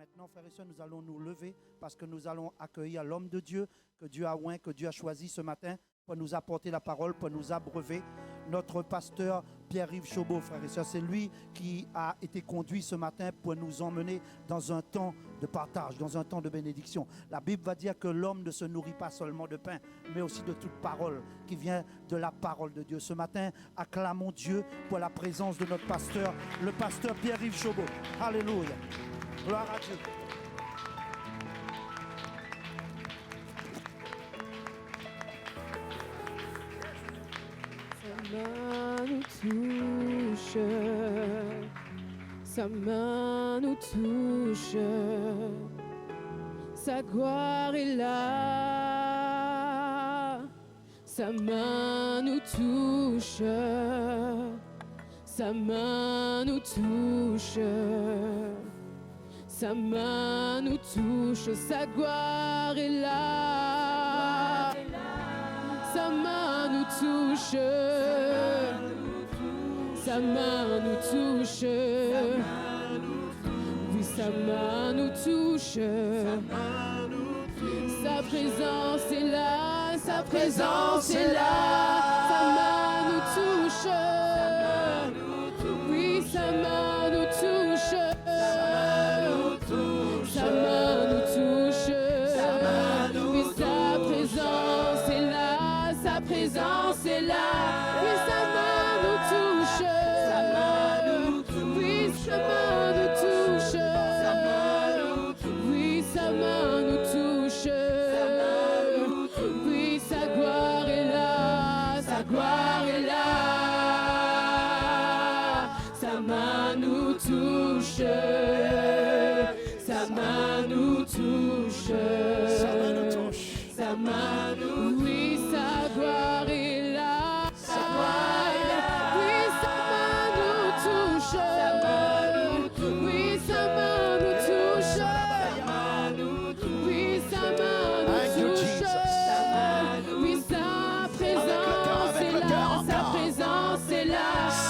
Maintenant, frères et sœurs, nous allons nous lever parce que nous allons accueillir l'homme de Dieu que Dieu a oint, que Dieu a choisi ce matin pour nous apporter la parole, pour nous abreuver. Notre pasteur Pierre-Yves Chaubeau, frères et sœurs, c'est lui qui a été conduit ce matin pour nous emmener dans un temps de partage, dans un temps de bénédiction. La Bible va dire que l'homme ne se nourrit pas seulement de pain, mais aussi de toute parole qui vient de la parole de Dieu. Ce matin, acclamons Dieu pour la présence de notre pasteur, le pasteur Pierre-Yves Chaubeau. Alléluia. Gloire à Dieu. Sa main nous touche, sa gloire est là, sa main nous touche, sa main nous touche, sa main nous touche, sa gloire est là, sa main nous touche. Sa main nous touche, oui, sa main nous touche, sa présence est là, sa présence est là, sa main nous touche, oui, sa main nous touche, sa main nous touche, oui, sa présence est là, sa présence est là, oui, sa main nous touche. Sa main nous touche, oui, sa main nous touche, oui, sa gloire est là, sa gloire est là, sa main nous touche, sa main nous touche, sa main nous, oui, sa gloire est là, sa gloire est là, oui, sa main nous touche.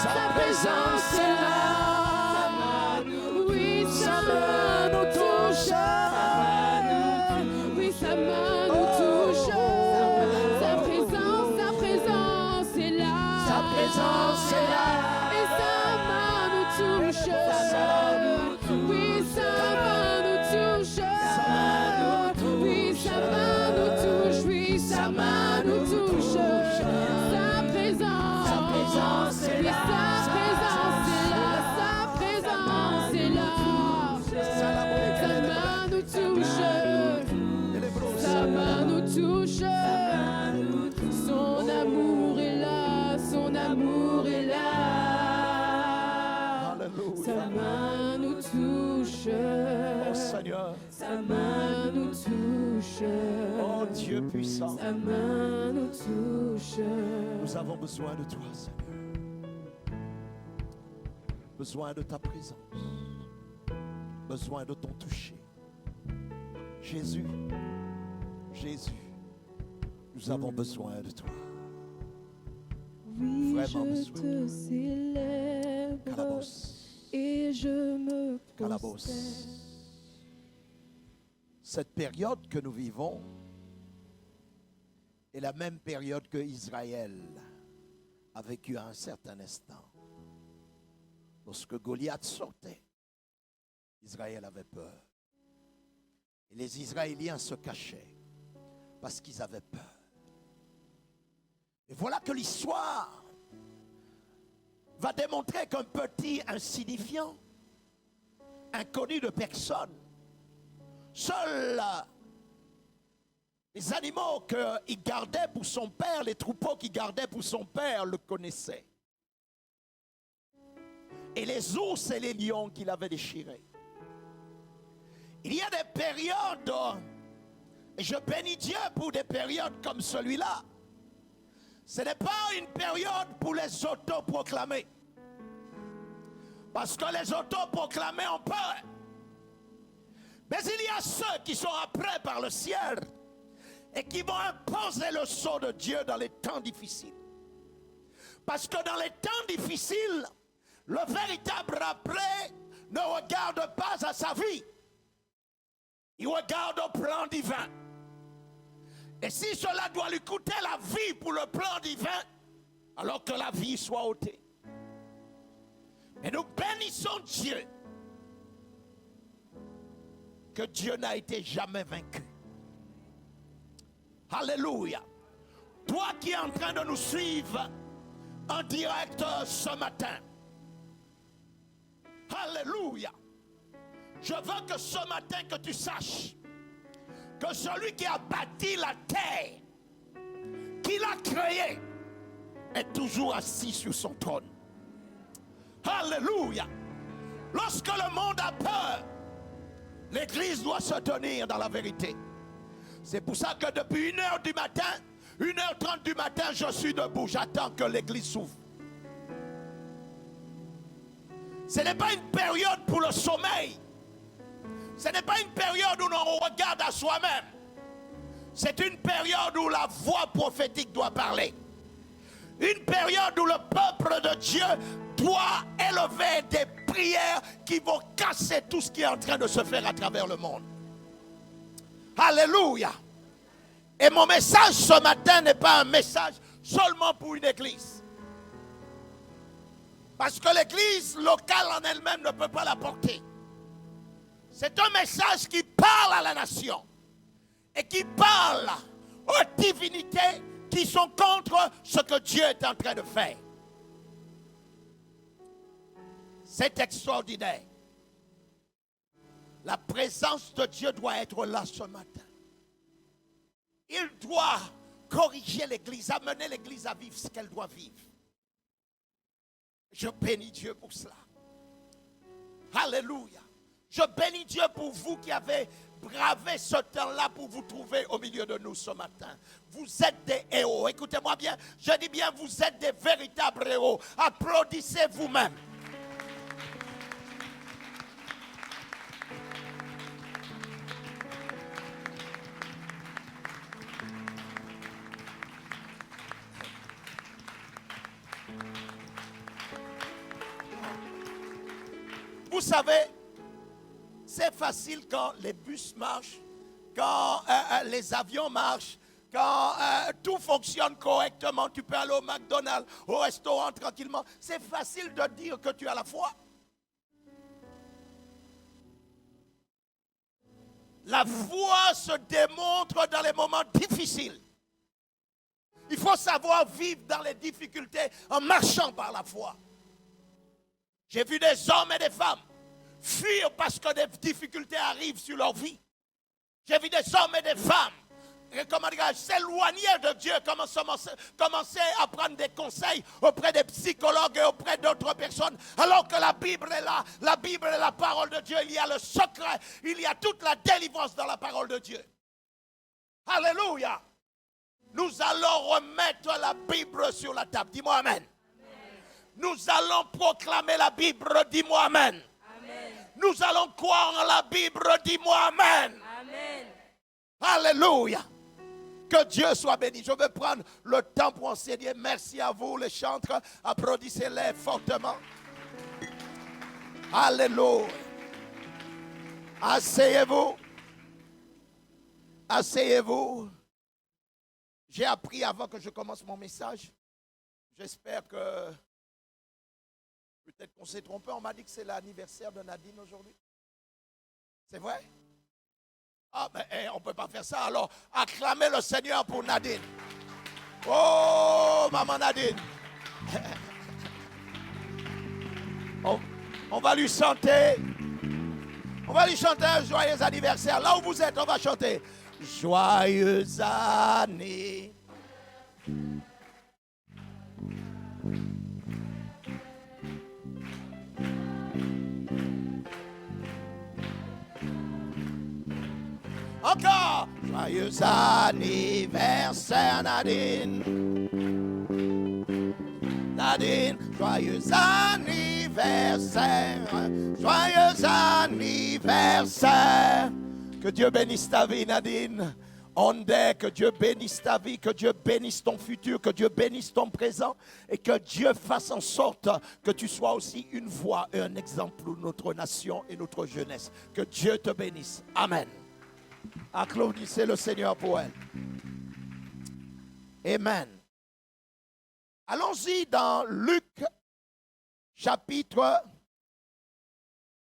Sa présence est là, oui, sa main nous touche, oui, sa main nous touche, sa présence est là, sa présence est là, et sa main nous touche, oui, sa main nous touche, oui, sa main nous touche, oui, sa main nous touche, sa présence est là. Sa main nous touche, son amour est là, son amour est là. Alléluia. Sa main nous touche, Oh Seigneur, sa main nous touche, oh Dieu puissant, sa main nous touche. nous avons besoin de toi, Seigneur. Besoin de ta présence, besoin de ton toucher. Jésus, Jésus, nous avons besoin de toi. Oui, Vraiment je besoin. te célèbre Calabos, et je me Calabos. prosterne. Cette période que nous vivons est la même période que Israël a vécu à un certain instant. Lorsque Goliath sortait, Israël avait peur. Et les Israéliens se cachaient parce qu'ils avaient peur. Et voilà que l'histoire va démontrer qu'un petit insignifiant, inconnu de personne, seuls les animaux qu'il gardait pour son père, les troupeaux qu'il gardait pour son père, le connaissaient. Et les ours et les lions qu'il avait déchirés. Il y a des périodes, et je bénis Dieu pour des périodes comme celui-là. Ce n'est pas une période pour les autoproclamés. Parce que les autoproclamés ont peur. Mais il y a ceux qui sont appelés par le ciel et qui vont imposer le sceau de Dieu dans les temps difficiles. Parce que dans les temps difficiles, le véritable appelé ne regarde pas à sa vie, Il regarde au plan divin. Et si cela doit lui coûter la vie pour le plan divin, alors que la vie soit ôtée. Et nous bénissons Dieu. Que Dieu n'a été jamais vaincu. Alléluia. Toi qui es en train de nous suivre en direct ce matin. Alléluia. Je veux que ce matin que tu saches que celui qui a bâti la terre, qui l'a créée, est toujours assis sur son trône. Alléluia. Lorsque le monde a peur, l'église doit se tenir dans la vérité. C'est pour ça que depuis 1h du matin, 1h30 du matin, je suis debout. J'attends que l'église s'ouvre. Ce n'est pas une période pour le sommeil. Ce n'est pas une période où on regarde à soi-même. C'est une période où la voix prophétique doit parler. Une période où le peuple de Dieu doit élever des prières qui vont casser tout ce qui est en train de se faire à travers le monde. Alléluia. Et mon message ce matin n'est pas un message seulement pour une église. Parce que l'église locale en elle-même ne peut pas la porter. C'est un message qui parle à la nation et qui parle aux divinités qui sont contre ce que Dieu est en train de faire. C'est extraordinaire. La présence de Dieu doit être là ce matin. Il doit corriger l'église, amener l'église à vivre ce qu'elle doit vivre. Je bénis Dieu pour cela. Alléluia. Je bénis Dieu pour vous qui avez bravé ce temps-là pour vous trouver au milieu de nous ce matin. Vous êtes des héros. Écoutez-moi bien. Je dis bien, vous êtes des véritables héros. Applaudissez vous-même. Vous savez, c'est facile quand les bus marchent, quand les avions marchent, quand tout fonctionne correctement. Tu peux aller au McDonald's, au restaurant tranquillement. C'est facile de dire que tu as la foi. La foi se démontre dans les moments difficiles. Il faut savoir vivre dans les difficultés en marchant par la foi. J'ai vu des hommes et des femmes fuir parce que des difficultés arrivent sur leur vie. J'ai vu des hommes et des femmes s'éloigner de Dieu, commencer à prendre des conseils auprès des psychologues et auprès d'autres personnes, alors que la Bible est là. La Bible est la parole de Dieu. Il y a le secret, il y a toute la délivrance dans la parole de Dieu. Alléluia. Nous allons remettre la Bible sur la table. Dis-moi amen. Nous allons proclamer la Bible, dis-moi amen. Amen. Nous allons croire en la Bible, dis-moi amen. Amen. Alléluia. Que Dieu soit béni. Je vais prendre le temps pour enseigner. Merci à vous les chantres. Applaudissez-les fortement. Alléluia. Asseyez-vous. Asseyez-vous. J'ai appris avant que je commence mon message. J'espère que peut-être qu'on s'est trompé. On m'a dit que c'est l'anniversaire de Nadine aujourd'hui. C'est vrai? Ah, ben, on ne peut pas faire ça. Alors, acclamez le Seigneur pour Nadine. Oh, maman Nadine. On va lui chanter. On va lui chanter un joyeux anniversaire. Là où vous êtes, on va chanter. Joyeux anniversaire. Encore. Joyeux anniversaire Nadine. Nadine, joyeux anniversaire. Joyeux anniversaire. Que Dieu bénisse ta vie Nadine. Ondé, que Dieu bénisse ta vie, que Dieu bénisse ton futur, que Dieu bénisse ton présent et que Dieu fasse en sorte que tu sois aussi une voix et un exemple pour notre nation et notre jeunesse. Que Dieu te bénisse. Amen. Applaudissez le Seigneur pour elle. Amen. Allons-y dans Luc chapitre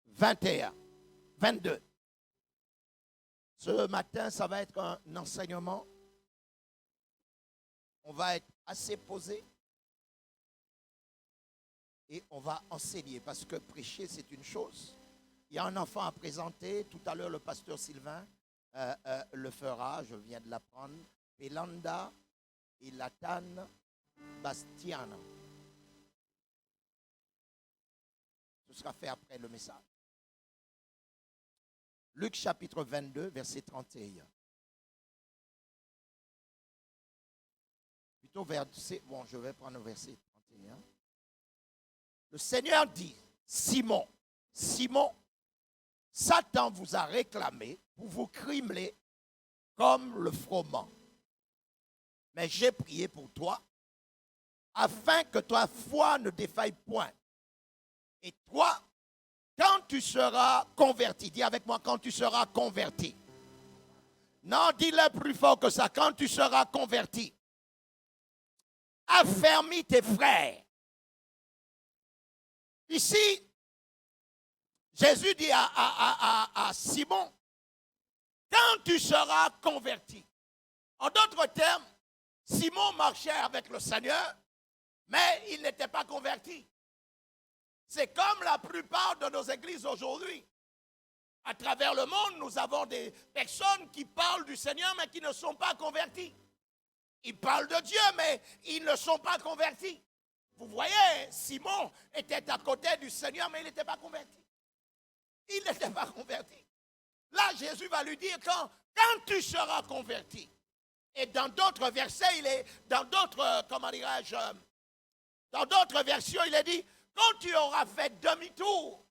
21, 22. Ce matin, ça va être un enseignement. On va être assez posé et on va enseigner parce que prêcher, c'est une chose. Il y a un enfant à présenter. Tout à l'heure, le pasteur Sylvain le fera. Je viens de l'apprendre. Pelanda Ilatan Bastiana. Ce sera fait après le message. Luc chapitre 22, verset 31. Plutôt verset, bon, je vais prendre le verset 31. Le Seigneur dit, Simon, Simon, Satan vous a réclamé pour vous crimeler comme le froment. Mais j'ai prié pour toi, afin que ta foi ne défaille point. Et toi, quand tu seras converti, dis avec moi, quand tu seras converti. Non, dis-le plus fort que ça, quand tu seras converti. Affermis tes frères. Ici, Jésus dit à Simon, quand tu seras converti. En d'autres termes, Simon marchait avec le Seigneur, mais il n'était pas converti. C'est comme la plupart de nos églises aujourd'hui. À travers le monde, nous avons des personnes qui parlent du Seigneur, mais qui ne sont pas convertis. Ils parlent de Dieu, mais ils ne sont pas convertis. Vous voyez, Simon était à côté du Seigneur, mais il n'était pas converti. Il n'était pas converti. Là, Jésus va lui dire, quand tu seras converti. Et dans d'autres versets, dans d'autres versions, il est dit, quand tu auras fait demi-tour,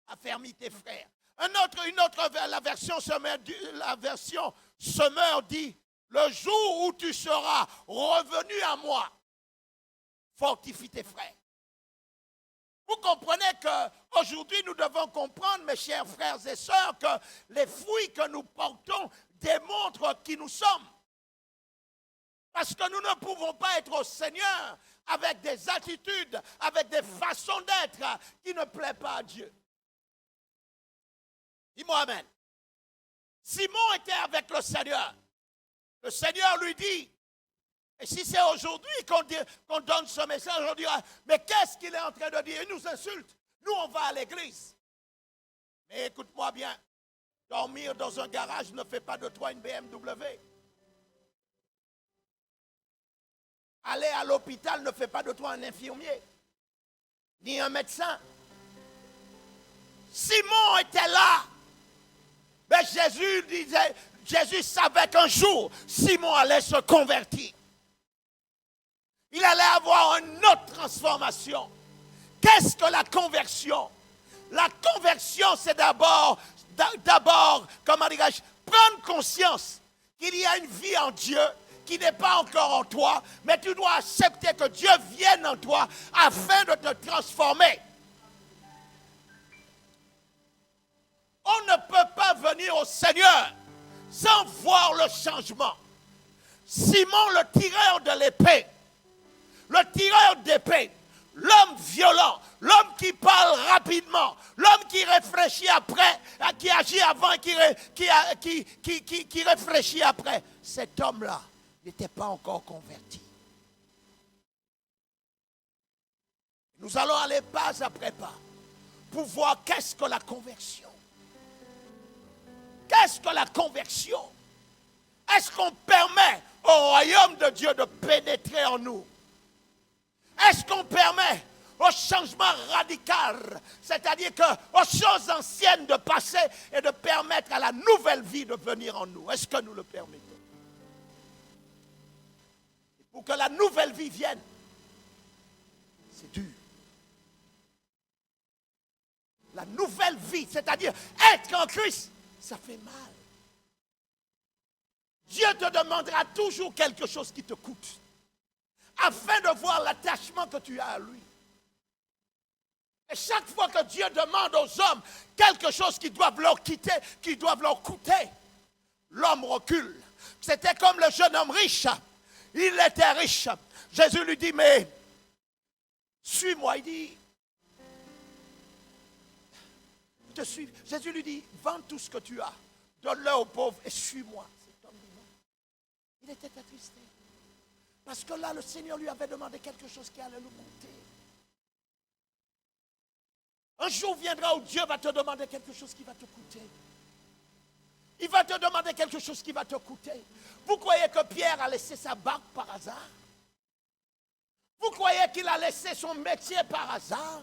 affermis tes frères. La version Semeur dit, le jour où tu seras revenu à moi, fortifie tes frères. Vous comprenez qu'aujourd'hui, nous devons comprendre, mes chers frères et sœurs, que les fruits que nous portons démontrent qui nous sommes. Parce que nous ne pouvons pas être au Seigneur avec des attitudes, avec des façons d'être qui ne plaisent pas à Dieu. Dis-moi amen. Simon était avec le Seigneur. Le Seigneur lui dit, et si c'est aujourd'hui qu'on donne ce message, on dira, mais qu'est-ce qu'il est en train de dire? Il nous insulte. Nous, on va à l'église. Mais écoute-moi bien, dormir dans un garage ne fait pas de toi une BMW. Aller à l'hôpital ne fait pas de toi un infirmier, ni un médecin. Simon était là. Mais Jésus savait qu'un jour, Simon allait se convertir. Il allait avoir une autre transformation. Qu'est-ce que la conversion? La conversion, c'est d'abord, comment dirais-je, prendre conscience qu'il y a une vie en Dieu qui n'est pas encore en toi, mais tu dois accepter que Dieu vienne en toi afin de te transformer. On ne peut pas venir au Seigneur sans voir le changement. Simon, le tireur de l'épée, l'homme violent, l'homme qui parle rapidement, l'homme qui réfléchit après, qui agit avant, qui réfléchit après, cet homme-là n'était pas encore converti. Nous allons aller pas après pas pour voir qu'est-ce que la conversion. Qu'est-ce que la conversion? Est-ce qu'on permet au royaume de Dieu de pénétrer en nous? Est-ce qu'on permet au changement radical, c'est-à-dire aux choses anciennes de passer et de permettre à la nouvelle vie de venir en nous? Est-ce que nous le permettons? Et pour que la nouvelle vie vienne, c'est dur. La nouvelle vie, c'est-à-dire être en Christ, ça fait mal. Dieu te demandera toujours quelque chose qui te coûte, afin de voir l'attachement que tu as à lui. Et chaque fois que Dieu demande aux hommes quelque chose qui doivent leur quitter, qui doivent leur coûter, l'homme recule. C'était comme le jeune homme riche. Il était riche. Jésus lui dit, mais suis-moi. Il dit, je te suis. Jésus lui dit, vends tout ce que tu as, donne-le aux pauvres et suis-moi. Cet homme dit non. Il était attristé. Parce que là, le Seigneur lui avait demandé quelque chose qui allait le coûter. Un jour viendra où Dieu va te demander quelque chose qui va te coûter. Il va te demander quelque chose qui va te coûter. Vous croyez que Pierre a laissé sa barque par hasard? Vous croyez qu'il a laissé son métier par hasard?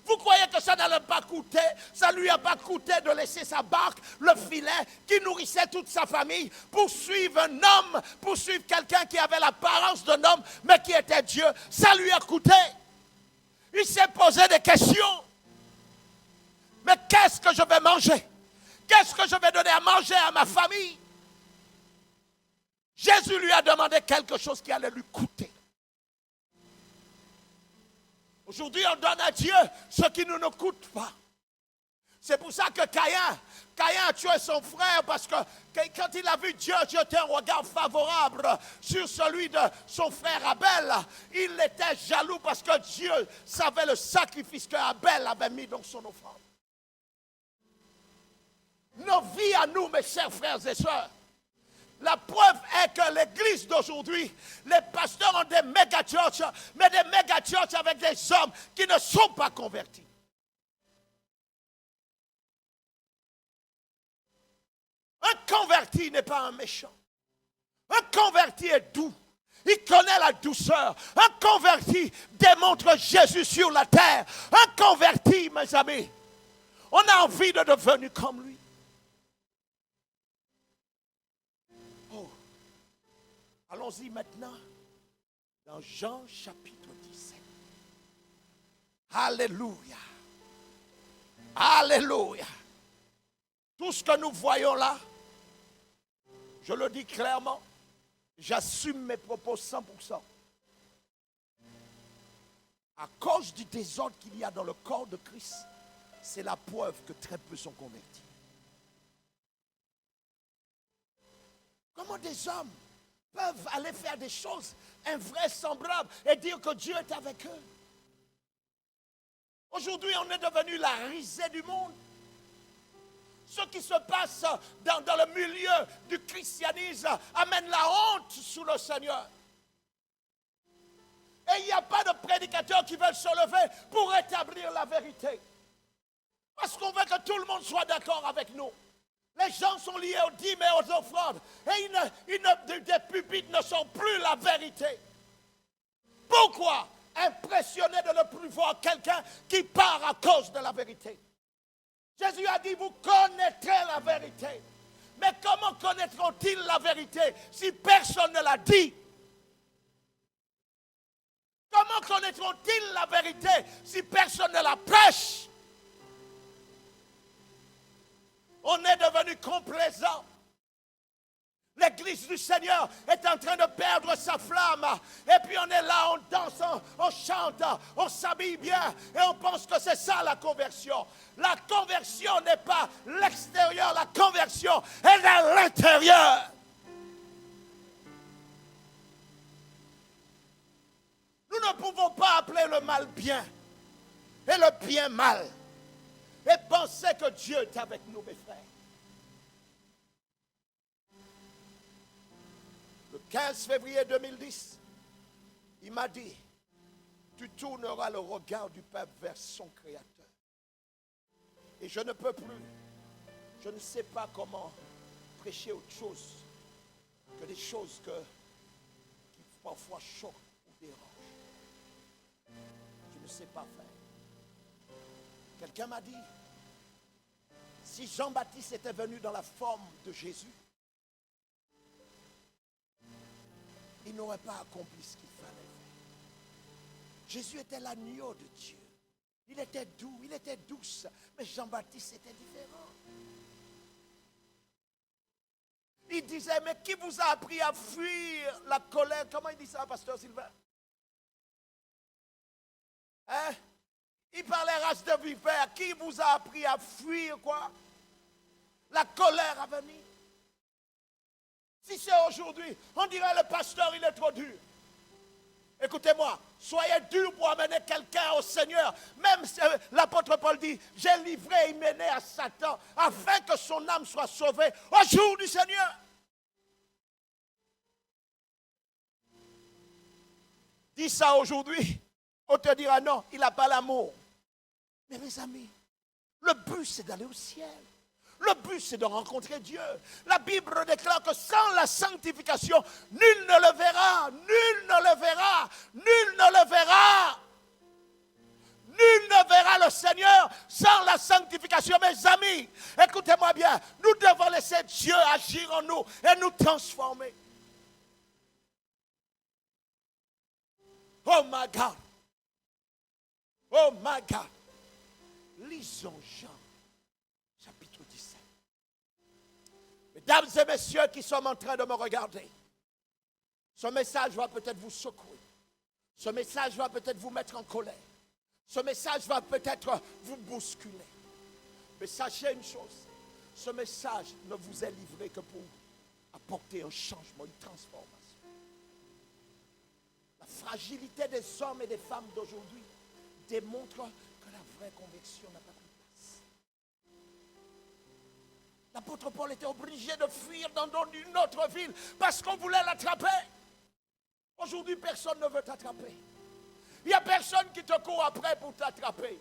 Vous croyez que ça n'allait pas coûter? Ça ne lui a pas coûté de laisser sa barque, le filet qui nourrissait toute sa famille pour suivre un homme, pour suivre quelqu'un qui avait l'apparence d'un homme, mais qui était Dieu. Ça lui a coûté. Il s'est posé des questions. Mais qu'est-ce que je vais manger? Qu'est-ce que je vais donner à manger à ma famille? Jésus lui a demandé quelque chose qui allait lui coûter. Aujourd'hui, on donne à Dieu ce qui ne nous coûte pas. C'est pour ça que Caïn a tué son frère parce que quand il a vu Dieu jeter un regard favorable sur celui de son frère Abel, il était jaloux parce que Dieu savait le sacrifice que Abel avait mis dans son offrande. Nos vies à nous, mes chers frères et sœurs, la preuve est que l'église d'aujourd'hui, les pasteurs ont des méga-churches, mais des méga-churches avec des hommes qui ne sont pas convertis. Un converti n'est pas un méchant. Un converti est doux. Il connaît la douceur. Un converti démontre Jésus sur la terre. Un converti, mes amis, on a envie de devenir comme lui. Allons-y maintenant dans Jean chapitre 17. Alléluia. Alléluia. Tout ce que nous voyons là, je le dis clairement, j'assume mes propos 100%. À cause du désordre qu'il y a dans le corps de Christ, c'est la preuve que très peu sont convertis. Comment des hommes peuvent aller faire des choses invraisemblables et dire que Dieu est avec eux? Aujourd'hui, on est devenu la risée du monde. Ce qui se passe dans le milieu du christianisme amène la honte sous le Seigneur. Et il n'y a pas de prédicateurs qui veulent se lever pour établir la vérité. Parce qu'on veut que tout le monde soit d'accord avec nous. Les gens sont liés aux dîmes et aux offrandes. Et des pupitres ne sont plus la vérité. Pourquoi impressionné de ne plus voir quelqu'un qui part à cause de la vérité? Jésus a dit, vous connaîtrez la vérité. Mais comment connaîtront-ils la vérité si personne ne l'a dit? Comment connaîtront-ils la vérité si personne ne la prêche? On est devenu complaisant. L'église du Seigneur est en train de perdre sa flamme. Et puis on est là, on danse, on chante, on s'habille bien. Et on pense que c'est ça la conversion. La conversion n'est pas l'extérieur, la conversion est à l'intérieur. Nous ne pouvons pas appeler le mal bien et le bien mal. Et penser que Dieu est avec nous, mes frères. Le 15 février 2010, il m'a dit, tu tourneras le regard du peuple vers son Créateur. Et je ne peux plus, je ne sais pas comment prêcher autre chose que des choses qui parfois choquent ou dérangent. Je ne sais pas faire. Quelqu'un m'a dit, si Jean-Baptiste était venu dans la forme de Jésus, il n'aurait pas accompli ce qu'il fallait faire. Jésus était l'agneau de Dieu. Il était doux, il était douce, mais Jean-Baptiste était différent. Il disait, mais qui vous a appris à fuir la colère? Comment il dit ça, pasteur Sylvain? Hein? Il parlait race de vipère. Qui vous a appris à fuir quoi? La colère à venir. Si c'est aujourd'hui, on dirait le pasteur, il est trop dur. Écoutez-moi, soyez dur pour amener quelqu'un au Seigneur. Même l'apôtre Paul dit, j'ai livré Hyménée à Satan afin que son âme soit sauvée au jour du Seigneur. Dis ça aujourd'hui, on te dira non, il n'a pas l'amour. Mais mes amis, le but c'est d'aller au ciel. Le but c'est de rencontrer Dieu. La Bible déclare que sans la sanctification, nul ne le verra, nul ne le verra, nul ne le verra. Nul ne verra le Seigneur sans la sanctification. Mes amis, écoutez-moi bien, nous devons laisser Dieu agir en nous et nous transformer. Oh my God. Oh my God. Lisons Jean, chapitre 17. Mesdames et messieurs qui sont en train de me regarder, ce message va peut-être vous secouer. Ce message va peut-être vous mettre en colère. Ce message va peut-être vous bousculer. Mais sachez une chose, ce message ne vous est livré que pour apporter un changement, une transformation. La fragilité des hommes et des femmes d'aujourd'hui démontre que la vraie conviction n'a pas pris place. L'apôtre Paul était obligé de fuir dans une autre ville parce qu'on voulait l'attraper. Aujourd'hui, personne ne veut t'attraper. Il n'y a personne qui te court après pour t'attraper.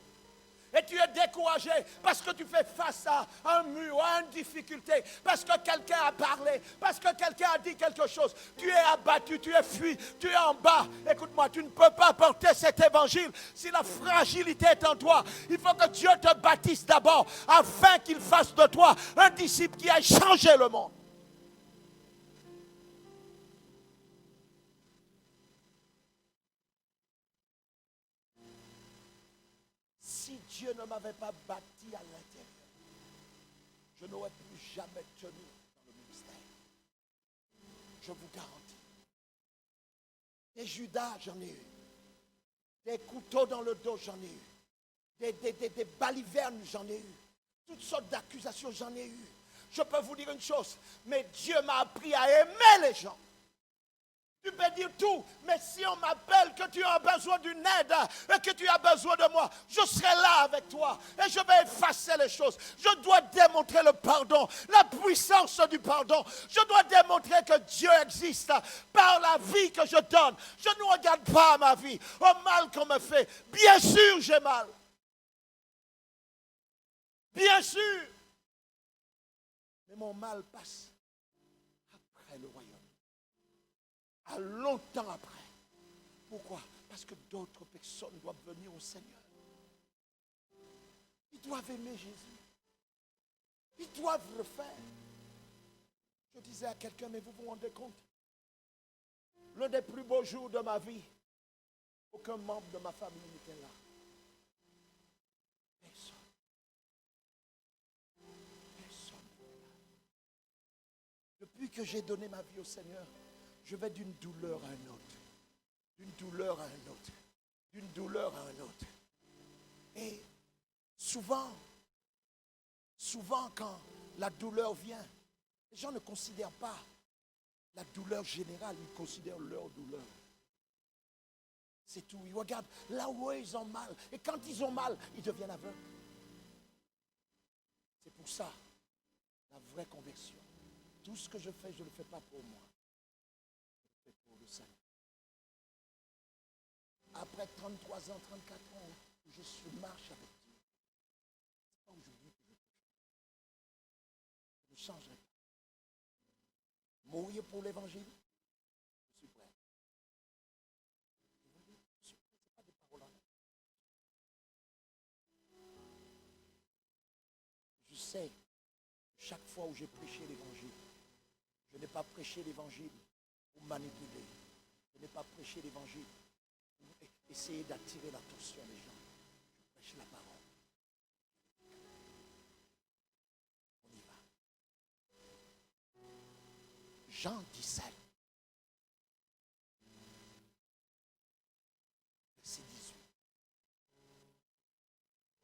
Et tu es découragé parce que tu fais face à un mur, à une difficulté, parce que quelqu'un a parlé, parce que quelqu'un a dit quelque chose. Tu es abattu, tu es fui, tu es en bas. Écoute-moi, tu ne peux pas porter cet évangile si la fragilité est en toi. Il faut que Dieu te baptise d'abord afin qu'il fasse de toi un disciple qui aille changer le monde. Si Dieu ne m'avait pas bâti à l'intérieur, je n'aurais plus jamais tenu dans le ministère. Je vous garantis. Des Judas, j'en ai eu. Des couteaux dans le dos, j'en ai eu. Des balivernes, j'en ai eu. Toutes sortes d'accusations, j'en ai eu. Je peux vous dire une chose, mais Dieu m'a appris à aimer les gens. Tu peux dire tout, mais si on m'appelle que tu as besoin d'une aide et que tu as besoin de moi, je serai là avec toi et je vais effacer les choses. Je dois démontrer le pardon, la puissance du pardon. Je dois démontrer que Dieu existe par la vie que je donne. Je ne regarde pas ma vie, au mal qu'on me fait. Bien sûr, j'ai mal. Bien sûr. Mais mon mal passe après le royaume. À longtemps après. Pourquoi? Parce que d'autres personnes doivent venir au Seigneur. Ils doivent aimer Jésus. Ils doivent le faire. Je disais à quelqu'un, mais vous vous rendez compte? L'un des plus beaux jours de ma vie, aucun membre de ma famille n'était là. Personne. Personne n'était là. Depuis que j'ai donné ma vie au Seigneur, je vais d'une douleur à une autre, d'une douleur à une autre, d'une douleur à un autre. Et souvent quand la douleur vient, les gens ne considèrent pas la douleur générale, ils considèrent leur douleur. C'est tout. Ils regardent là où ils ont mal. Et quand ils ont mal, ils deviennent aveugles. C'est pour ça, la vraie conversion. Tout ce que je fais, je ne le fais pas pour moi. Pour le salut. Après 33 ans, 34 ans, je marche avec Dieu. Ce n'est pas aujourd'hui que je ne changerai pas. Mourir pour l'évangile, je suis prêt. Ce n'est pas des paroles en l'air. Je sais, chaque fois où j'ai prêché l'évangile, je n'ai pas prêché l'évangile pour manipuler. Je n'ai pas prêché l'évangile pour essayer d'attirer l'attention des gens. Je prêche la parole. On y va. Jean 17. Verset 18.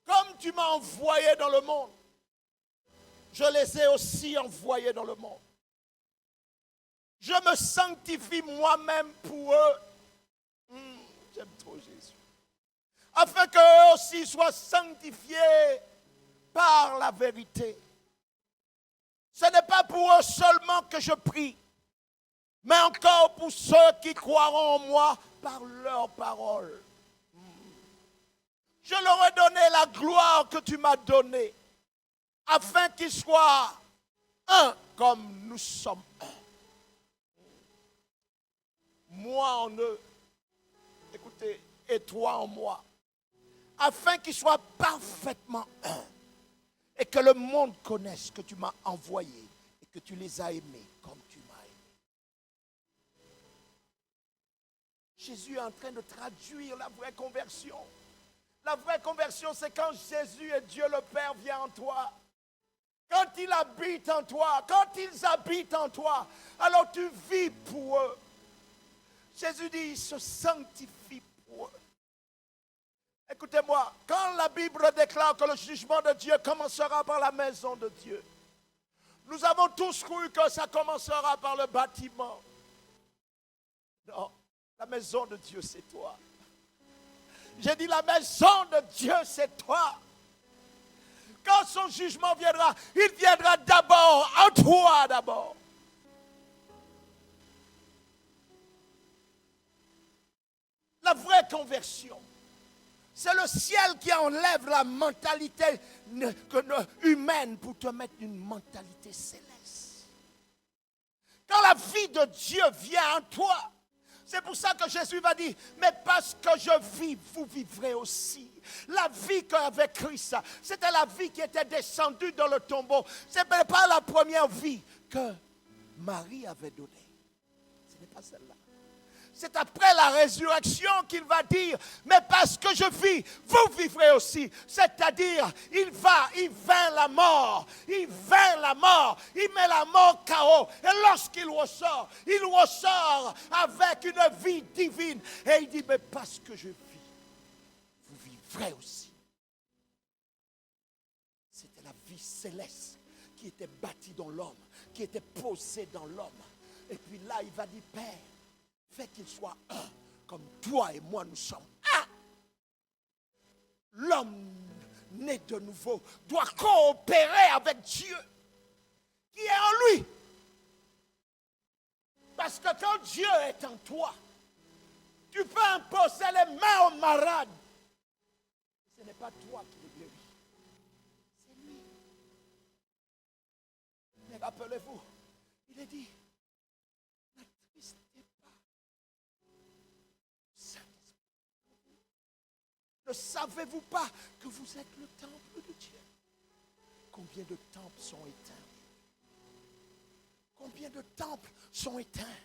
Comme tu m'as envoyé dans le monde, je les ai aussi envoyés dans le monde. Je me sanctifie moi-même pour eux. J'aime trop Jésus. Afin qu'eux aussi soient sanctifiés par la vérité. Ce n'est pas pour eux seulement que je prie, mais encore pour ceux qui croiront en moi par leur parole. Je leur ai donné la gloire que tu m'as donnée, afin qu'ils soient un comme nous sommes un. Moi en eux, écoutez, et toi en moi, afin qu'ils soient parfaitement un, et que le monde connaisse que tu m'as envoyé et que tu les as aimés comme tu m'as aimé. Jésus est en train de traduire la vraie conversion. La vraie conversion, c'est quand Jésus et Dieu le Père viennent en toi. Quand il habite en toi, quand ils habitent en toi, alors tu vis pour eux. Jésus dit, il se sanctifie pour eux. Écoutez-moi, quand la Bible déclare que le jugement de Dieu commencera par la maison de Dieu, nous avons tous cru que ça commencera par le bâtiment. Non, la maison de Dieu, c'est toi. J'ai dit, la maison de Dieu, c'est toi. Quand son jugement viendra, il viendra d'abord en toi d'abord. La vraie conversion, c'est le ciel qui enlève la mentalité humaine pour te mettre une mentalité céleste. Quand la vie de Dieu vient en toi, c'est pour ça que Jésus va dire, mais parce que je vis, vous vivrez aussi. La vie qu'avec Christ, c'était la vie qui était descendue dans le tombeau. Ce n'est pas la première vie que Marie avait donnée. Ce n'est pas celle-là. C'est après la résurrection qu'il va dire, mais parce que je vis, vous vivrez aussi. C'est-à-dire, il vainc la mort, il met la mort KO. Et lorsqu'il ressort, il ressort avec une vie divine. Et il dit, mais parce que je vis, vous vivrez aussi. C'était la vie céleste qui était bâtie dans l'homme, qui était posée dans l'homme. Et puis là, il va dire, Père, fais qu'il soit un, comme toi et moi nous sommes un. L'homme né de nouveau doit coopérer avec Dieu qui est en lui. Parce que quand Dieu est en toi, tu peux imposer les mains aux malades. Ce n'est pas toi qui le guéris, c'est lui. Mais rappelez-vous, il est dit, ne savez-vous pas que vous êtes le temple de Dieu? Combien de temples sont éteints? Combien de temples sont éteints?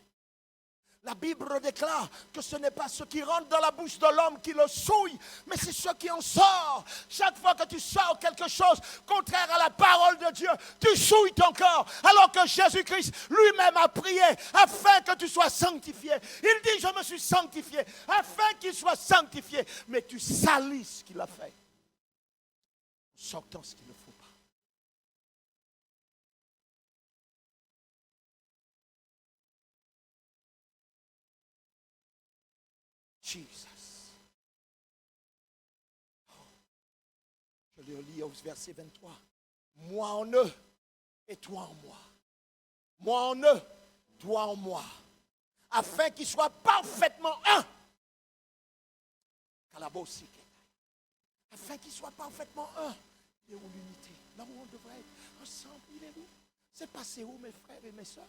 La Bible déclare que ce n'est pas ce qui rentre dans la bouche de l'homme qui le souille, mais c'est ce qui en sort. Chaque fois que tu sors quelque chose contraire à la parole de Dieu, tu souilles ton corps. Alors que Jésus-Christ lui-même a prié afin que tu sois sanctifié. Il dit, je me suis sanctifié afin qu'il soit sanctifié. Mais tu salis ce qu'il a fait, en sortant ce qu'il ne faut pas. Jesus. Je le lis au verset 23. Moi en eux et toi en moi. Moi en eux, toi en moi. Afin qu'ils soient parfaitement un. Afin qu'ils soient parfaitement un. Il est où l'unité? Là où on devrait être ensemble, il est où? C'est passé où, mes frères et mes soeurs?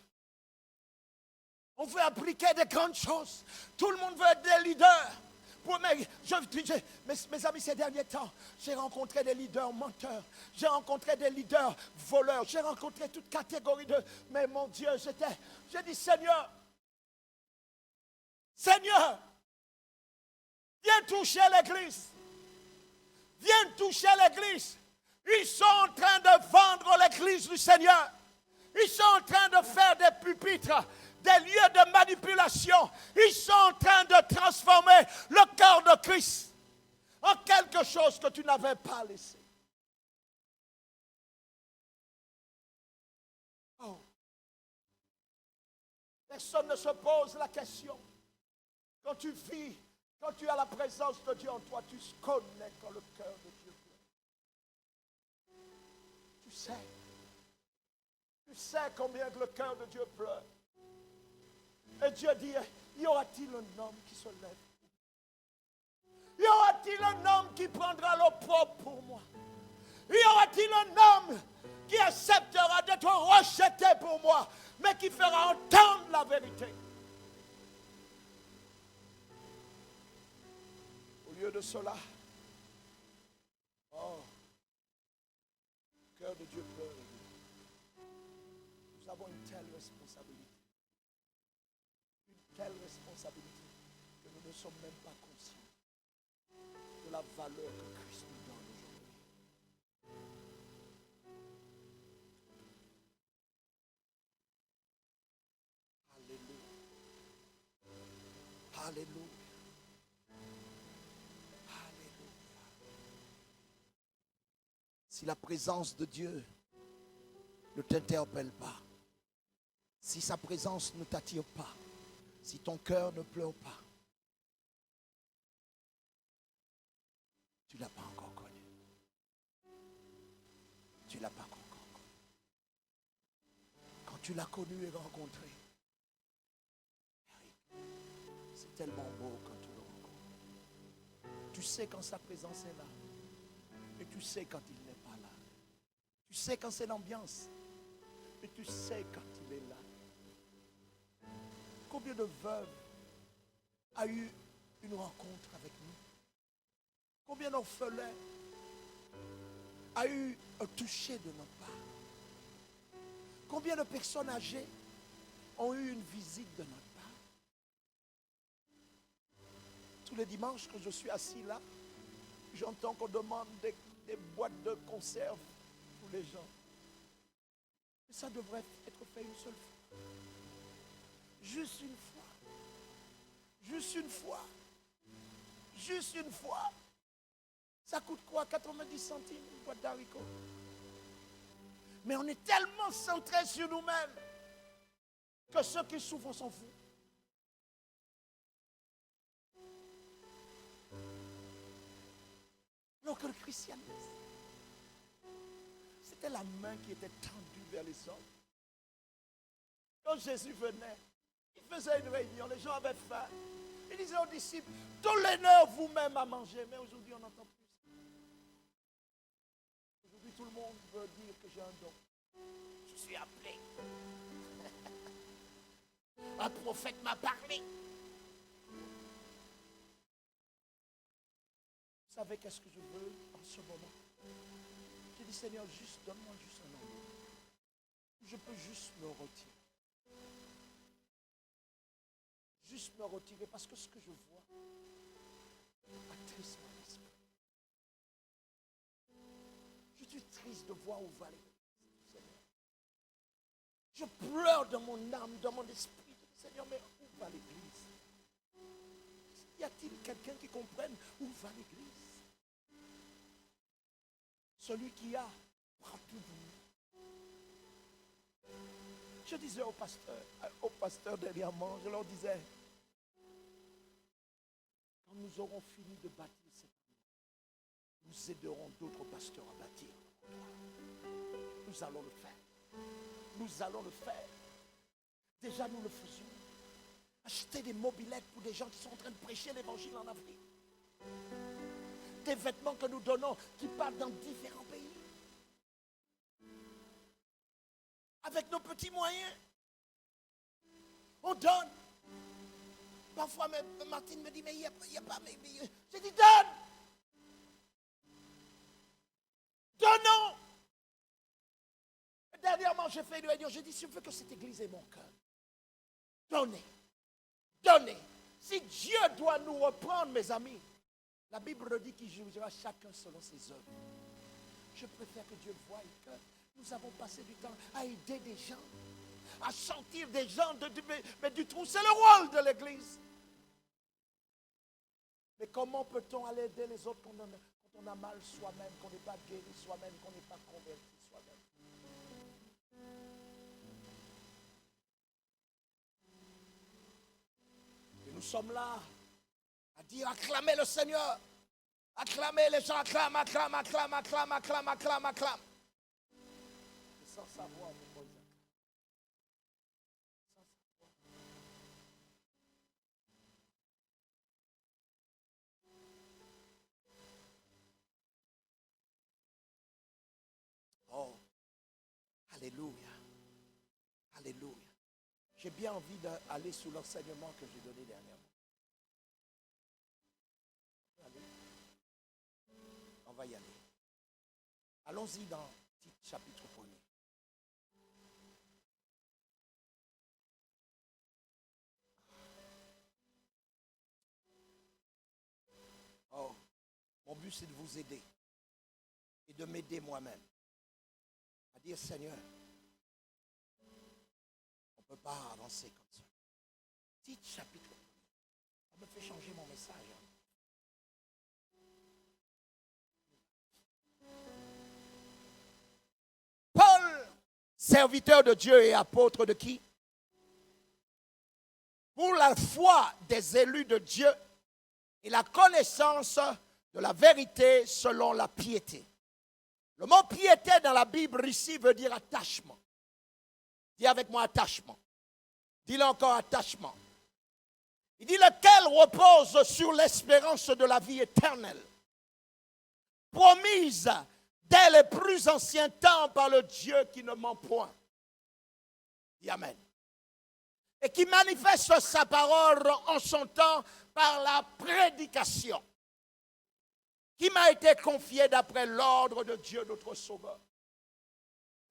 On veut appliquer des grandes choses. Tout le monde veut être des leaders. Mes amis, ces derniers temps, j'ai rencontré des leaders menteurs. J'ai rencontré des leaders voleurs. J'ai rencontré toute catégorie de... Mais mon Dieu, j'ai dit, Seigneur, viens toucher l'église. Viens toucher l'église. Ils sont en train de vendre l'église du Seigneur. Ils sont en train de faire des pupitres, des lieux de manipulation. Ils sont en train de transformer le corps de Christ en quelque chose que tu n'avais pas laissé. Oh. Personne ne se pose la question. Quand tu vis, quand tu as la présence de Dieu en toi, tu connais quand le cœur de Dieu pleure. Tu sais combien que le cœur de Dieu pleure. Et Dieu dit, y aura-t-il un homme qui se lève? Y aura-t-il un homme qui prendra l'opprobre pour moi? Y aura-t-il un homme qui acceptera d'être rejeté pour moi, mais qui fera entendre la vérité? Au lieu de cela, oh, le cœur de Dieu pleure. Nous avons une telle responsabilité. Une telle responsabilité que nous ne sommes même pas conscients de la valeur que Christ nous donne aujourd'hui. Alléluia. Alléluia. Alléluia. Si la présence de Dieu ne t'interpelle pas, si sa présence ne t'attire pas, si ton cœur ne pleure pas, tu ne l'as pas encore connu. Tu ne l'as pas encore connu. Quand tu l'as connu et rencontré, c'est tellement beau quand tu le rencontres. Tu sais quand sa présence est là. Et tu sais quand il n'est pas là. Tu sais quand c'est l'ambiance. Et tu sais quand il est là. Combien de veuves a eu une rencontre avec nous? Combien d'orphelins a eu un toucher de notre part? Combien de personnes âgées ont eu une visite de notre part? Tous les dimanches que je suis assis là, j'entends qu'on demande des boîtes de conserve pour les gens. Et ça devrait être fait une seule fois. Juste une fois. Juste une fois. Juste une fois. Ça coûte quoi? 90 centimes une boîte d'haricots. Mais on est tellement centré sur nous-mêmes que ceux qui souffrent s'en foutent. Alors que le christianisme, c'était la main qui était tendue vers les hommes. Quand Jésus venait, il faisait une réunion, les gens avaient faim. Il disait aux disciples, donnez-leur vous-même à manger. Mais aujourd'hui, on n'entend plus ça. Aujourd'hui, tout le monde veut dire que j'ai un don. Je suis appelé. Un prophète m'a parlé. Vous savez qu'est-ce que je veux en ce moment? J'ai dit, Seigneur, juste donne-moi juste un endroit. Je peux juste me retirer. Juste me retirer parce que ce que je vois attriste mon esprit. Je suis triste de voir où va l'église, Seigneur. Je pleure dans mon âme, dans mon esprit. Seigneur, mais où va l'église? Y a-t-il quelqu'un qui comprenne où va l'église? Celui qui a, prend tout de nous. Je disais au pasteur dernièrement, je leur disais, quand nous aurons fini de bâtir cette maison, nous aiderons d'autres pasteurs à bâtir. Nous allons le faire. Nous allons le faire. Déjà, nous le faisons. Acheter des mobilettes pour des gens qui sont en train de prêcher l'évangile en Afrique. Des vêtements que nous donnons qui partent dans différents pays. Avec nos petits moyens. On donne. Parfois, même Martine me dit, mais il n'y a pas... J'ai dit, donne. Donnons. Dernièrement, j'ai fait une réunion. J'ai dit, si je veux que cette église ait mon cœur, donnez. Donnez. Si Dieu doit nous reprendre, mes amis, la Bible dit qu'il jugera chacun selon ses œuvres. Je préfère que Dieu voie que nous avons passé du temps à aider des gens, à sentir des gens mais du trou. C'est le rôle de l'église. Mais comment peut-on aller aider les autres quand on a mal soi-même, qu'on n'est pas guéri soi-même, qu'on n'est pas converti soi-même? Nous sommes là à dire acclamez le Seigneur. Acclamez, les gens acclament, acclament, acclament, acclament, acclament, acclament, acclament. Et sans savoir pourquoi ils acclament. Oh, alléluia. Alléluia. J'ai bien envie d'aller sous l'enseignement que j'ai donné dernièrement. Allez. On va y aller. Allons-y dans Tite chapitre 1er. Oh, mon but c'est de vous aider et de m'aider moi-même à dire Seigneur, on ne peut pas avancer comme ça. Tite chapitre 1er. Ça me fait changer mon message. Paul, serviteur de Dieu et apôtre de qui? Pour la foi des élus de Dieu et la connaissance de la vérité selon la piété. Le mot piété dans la Bible ici veut dire attachement. Dis avec moi attachement. Dis-le encore attachement. Il dit lequel repose sur l'espérance de la vie éternelle, promise dès les plus anciens temps par le Dieu qui ne ment point. Dis amen. Et qui manifeste sa parole en son temps par la prédication qui m'a été confiée d'après l'ordre de Dieu notre Sauveur.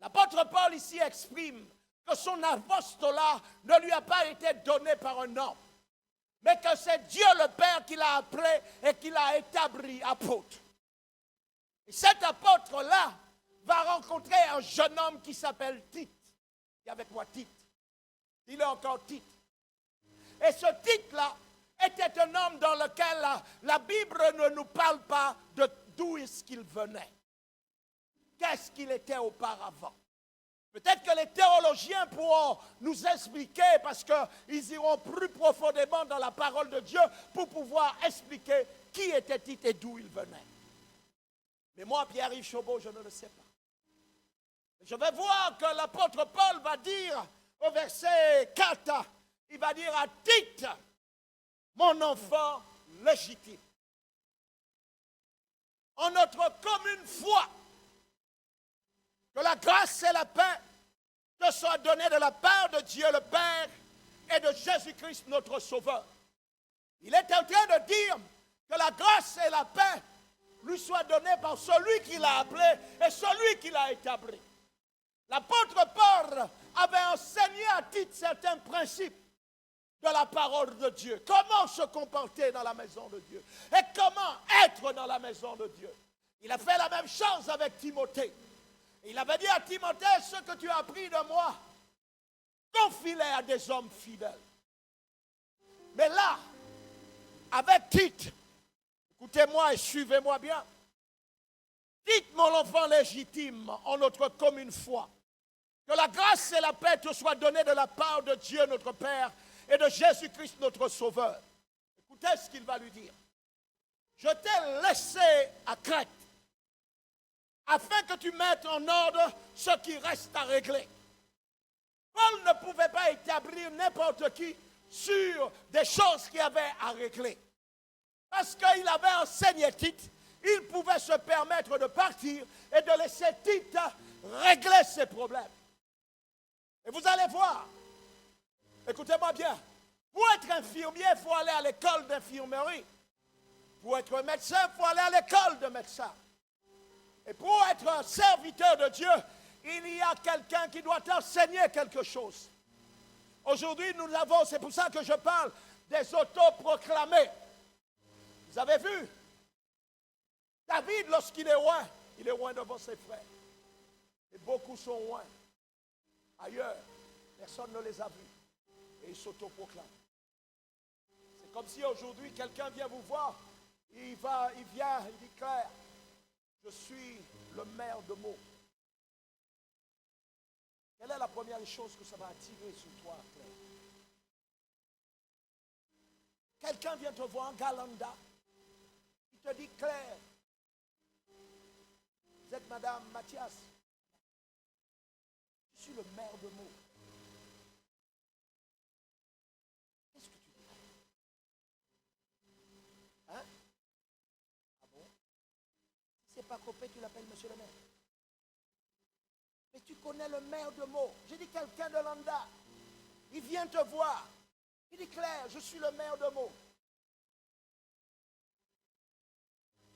L'apôtre Paul ici exprime que son apostolat ne lui a pas été donné par un homme, mais que c'est Dieu le Père qui l'a appelé et qui l'a établi apôtre. Et cet apôtre-là va rencontrer un jeune homme qui s'appelle Tite. Dis avec moi Tite. Dis-le encore Tite. Et ce Tite-là était un homme dans lequel la Bible ne nous parle pas de d'où est-ce qu'il venait. Qu'est-ce qu'il était auparavant. Peut-être que les théologiens pourront nous expliquer parce qu'ils iront plus profondément dans la parole de Dieu pour pouvoir expliquer qui était Tite et d'où il venait. Mais moi, Pierre-Yves Chaubeau, je ne le sais pas. Je vais voir que l'apôtre Paul va dire au verset 4, il va dire à Tite, mon enfant légitime. En notre commune foi, que la grâce et la paix te soient données de la part de Dieu le Père et de Jésus-Christ notre Sauveur. Il est en train de dire que la grâce et la paix lui soient données par celui qui l'a appelé et celui qui l'a établi. L'apôtre Paul avait enseigné à Tite certains principes de la parole de Dieu. Comment se comporter dans la maison de Dieu et comment être dans la maison de Dieu. Il a fait la même chose avec Timothée. Il avait dit à Timothée, ce que tu as appris de moi, confie-le à des hommes fidèles. Mais là, avec Tite, écoutez-moi et suivez-moi bien. Tite, mon enfant légitime, en notre commune foi, que la grâce et la paix te soient données de la part de Dieu notre Père et de Jésus-Christ notre Sauveur. Écoutez ce qu'il va lui dire. Je t'ai laissé à Crète, afin que tu mettes en ordre ce qui reste à régler. Paul ne pouvait pas établir n'importe qui sur des choses qu'il avait à régler. Parce qu'il avait enseigné Tite, il pouvait se permettre de partir et de laisser Tite régler ses problèmes. Et vous allez voir, écoutez-moi bien, pour être infirmier, il faut aller à l'école d'infirmerie. Pour être médecin, il faut aller à l'école de médecin. Et pour être un serviteur de Dieu, il y a quelqu'un qui doit enseigner quelque chose. Aujourd'hui, nous l'avons, c'est pour ça que je parle des autoproclamés. Vous avez vu? David, lorsqu'il est loin devant ses frères. Et beaucoup sont loin. Ailleurs, personne ne les a vus. Et ils s'autoproclament. C'est comme si aujourd'hui, quelqu'un vient vous voir. Il vient, il dit Claire, je suis le maire de Meaux. Quelle est la première chose que ça va attirer sur toi, Claire? Quelqu'un vient te voir, Galanda. Il te dit, Claire, vous êtes Madame Mathias. Je suis le maire de Meaux. Qu'est-ce que tu dis? Hein? Ah bon? Si c'est pas Copé, tu l'appelles monsieur le maire. Mais tu connais le maire de Meaux. J'ai dit quelqu'un de Landa. Il vient te voir. Il dit, Claire, je suis le maire de Meaux.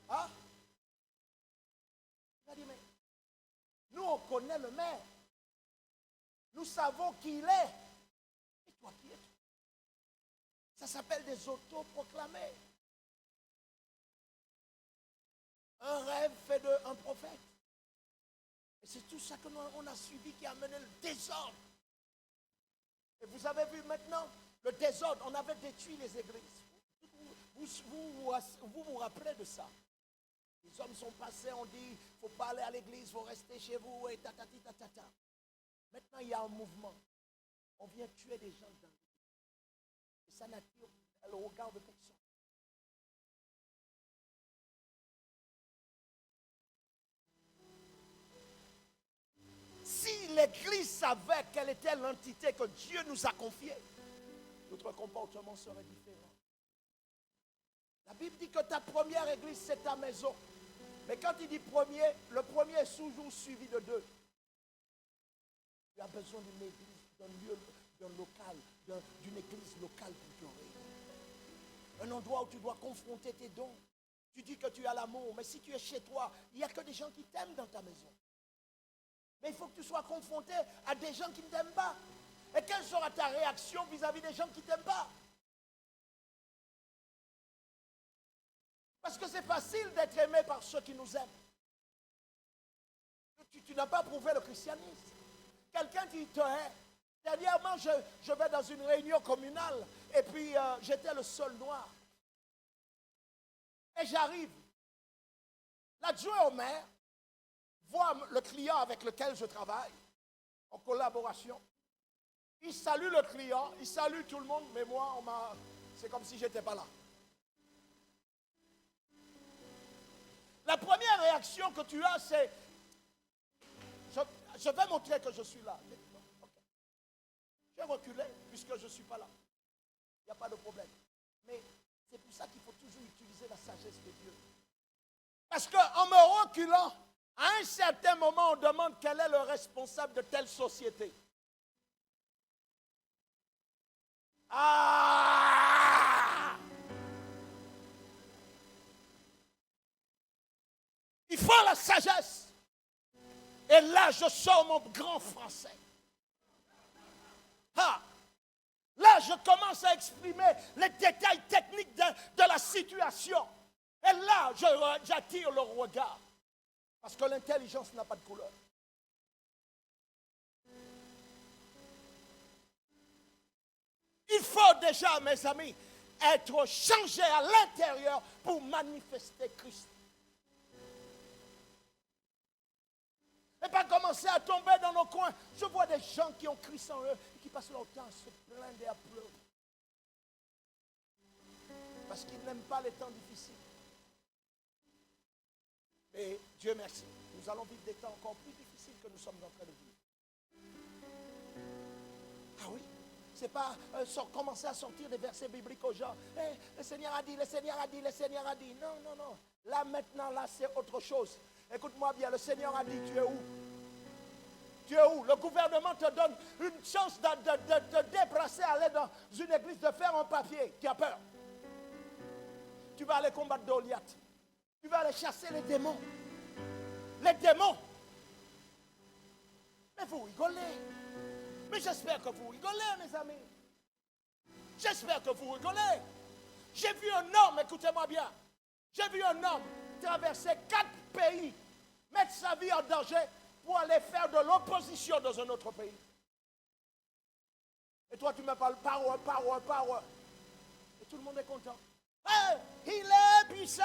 Ah? Il a dit, mais nous, on connaît le maire. Nous savons qui il est. Et toi, qui es-tu? Ça s'appelle des autoproclamés. Un rêve fait d'un prophète. Et c'est tout ça qu'on a suivi qui a mené le désordre. Et vous avez vu maintenant le désordre. On avait détruit les églises. Vous vous rappelez de ça? Les hommes sont passés, on dit, il ne faut pas aller à l'église, il faut rester chez vous, et tatati tatata. Maintenant, il y a un mouvement. On vient tuer des gens dans l'église. Et ça n'attire le regard de personne. Si l'église savait quelle était l'entité que Dieu nous a confiée, notre comportement serait différent. La Bible dit que ta première église, c'est ta maison. Mais quand il dit premier, le premier est toujours suivi de deux. Tu as besoin d'une église, d'un lieu, d'un local, d'une église locale pour te réunir. Un endroit où tu dois confronter tes dons. Tu dis que tu as l'amour, mais si tu es chez toi, il n'y a que des gens qui t'aiment dans ta maison. Mais il faut que tu sois confronté à des gens qui ne t'aiment pas. Et quelle sera ta réaction vis-à-vis des gens qui ne t'aiment pas? Parce que c'est facile d'être aimé par ceux qui nous aiment. Tu n'as pas prouvé le christianisme. Quelqu'un qui te hait. Dernièrement, je vais dans une réunion communale et puis j'étais le seul noir. Et j'arrive. L'adjoint au maire voit le client avec lequel je travaille en collaboration. Il salue le client, il salue tout le monde, mais moi, c'est comme si je n'étais pas là. La première réaction que tu as, c'est je vais montrer que je suis là. Okay. Je vais reculer puisque je ne suis pas là. Il n'y a pas de problème. Mais c'est pour ça qu'il faut toujours utiliser la sagesse de Dieu. Parce qu'en me reculant, à un certain moment, on demande quel est le responsable de telle société. Ah! Il faut la sagesse. Et là, je sors mon grand français. Ah! Là, je commence à exprimer les détails techniques de la situation. Et là, j'attire le regard. Parce que l'intelligence n'a pas de couleur. Il faut déjà, mes amis, être changé à l'intérieur pour manifester Christ. Et pas commencer à tomber dans nos coins. Je vois des gens qui ont Christ en eux et qui passent leur temps à se plaindre et à pleurer. Parce qu'ils n'aiment pas les temps difficiles. Et Dieu merci, nous allons vivre des temps encore plus difficiles que nous sommes en train de vivre. Ah oui, c'est pas commencer à sortir des versets bibliques aux gens. Hey, le Seigneur a dit, le Seigneur a dit, le Seigneur a dit. Non, non, non. Là maintenant, là c'est autre chose. Écoute-moi bien, le Seigneur a dit, tu es où? Tu es où? Le gouvernement te donne une chance de te déplacer, aller dans une église, de faire un papier. Tu as peur. Tu vas aller combattre Goliath. Tu vas aller chasser les démons. Les démons. Mais vous rigolez. Mais j'espère que vous rigolez, mes amis. J'espère que vous rigolez. J'ai vu un homme, écoutez-moi bien. J'ai vu un homme traverser 4 pays, mettre sa vie en danger pour aller faire de l'opposition dans un autre pays. Et toi, tu me parles power, power, power. Et tout le monde est content. Hey, il est puissant,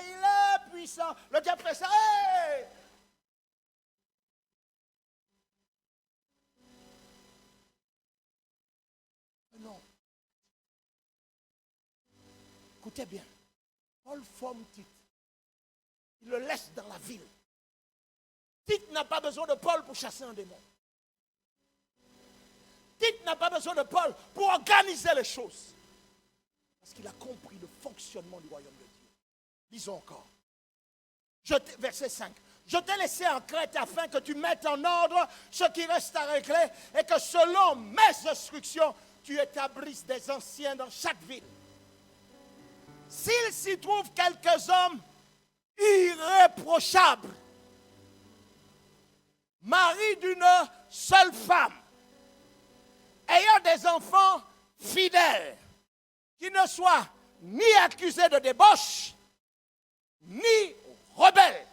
il est puissant. Le diable fait ça. Hey! Non. Écoutez bien. Paul forme Tite. Il le laisse dans la ville. Tite n'a pas besoin de Paul pour chasser un démon. Tite n'a pas besoin de Paul pour organiser les choses. Parce qu'il a compris le fonctionnement du royaume de Dieu. Lisons encore. Verset 5. Je t'ai laissé en Crète afin que tu mettes en ordre ce qui reste à régler et que selon mes instructions, tu établisses des anciens dans chaque ville. S'il s'y trouve quelques hommes irréprochables, mari d'une seule femme, ayant des enfants fidèles, qui ne soient ni accusés de débauche, ni rebelles.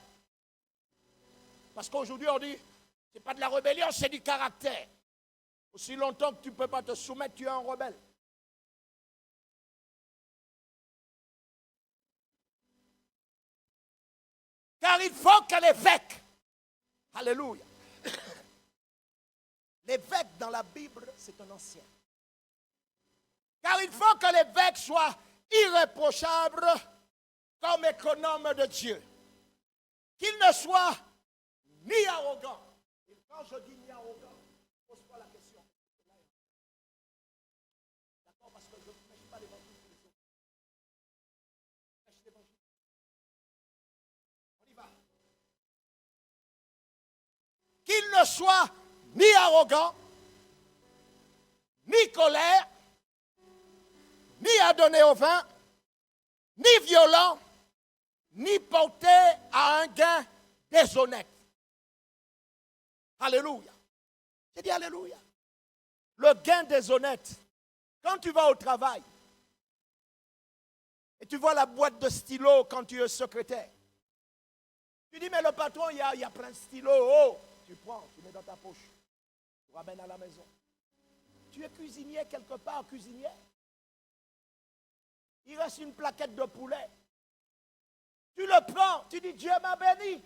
Parce qu'aujourd'hui, on dit, ce n'est pas de la rébellion, c'est du caractère. Aussi longtemps que tu ne peux pas te soumettre, tu es un rebelle. Car il faut que l'évêque, alléluia, l'évêque dans la Bible, c'est un ancien. Car il faut que l'évêque soit irréprochable comme économe de Dieu. Qu'il ne soit ni arrogant. Et quand je dis ni arrogant, pose-toi la question. D'accord, parce que je ne prêche pas l'évangile pour les autres. Je prêche l'évangile. On y va. Qu'il ne soit ni arrogant, ni colère, ni adonné au vin, ni violent, ni porté à un gain déshonnête. Alléluia. J'ai dit alléluia. Le gain déshonnête. Quand tu vas au travail et tu vois la boîte de stylos quand tu es secrétaire, tu dis mais le patron, il y a plein de stylos. Oh, tu prends, tu mets dans ta poche. Tu ramènes à la maison. Tu es cuisinier quelque part, cuisinier. Il reste une plaquette de poulet. Tu le prends, tu dis Dieu m'a béni.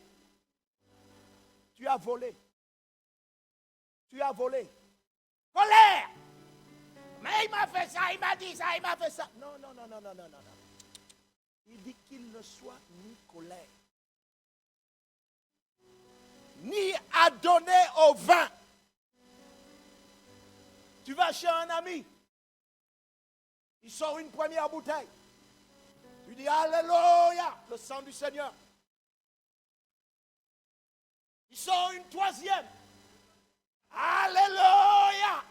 Tu as volé. Tu as volé. Colère. Mais il m'a fait ça, il m'a dit ça, il m'a fait ça. Non, non, non, non, non, non, non. Il dit qu'il ne soit ni colère, ni adonné au vin. Tu vas chez un ami. Il sort une première bouteille. Tu dis alléluia, le sang du Seigneur. Il sort une troisième. Alléluia.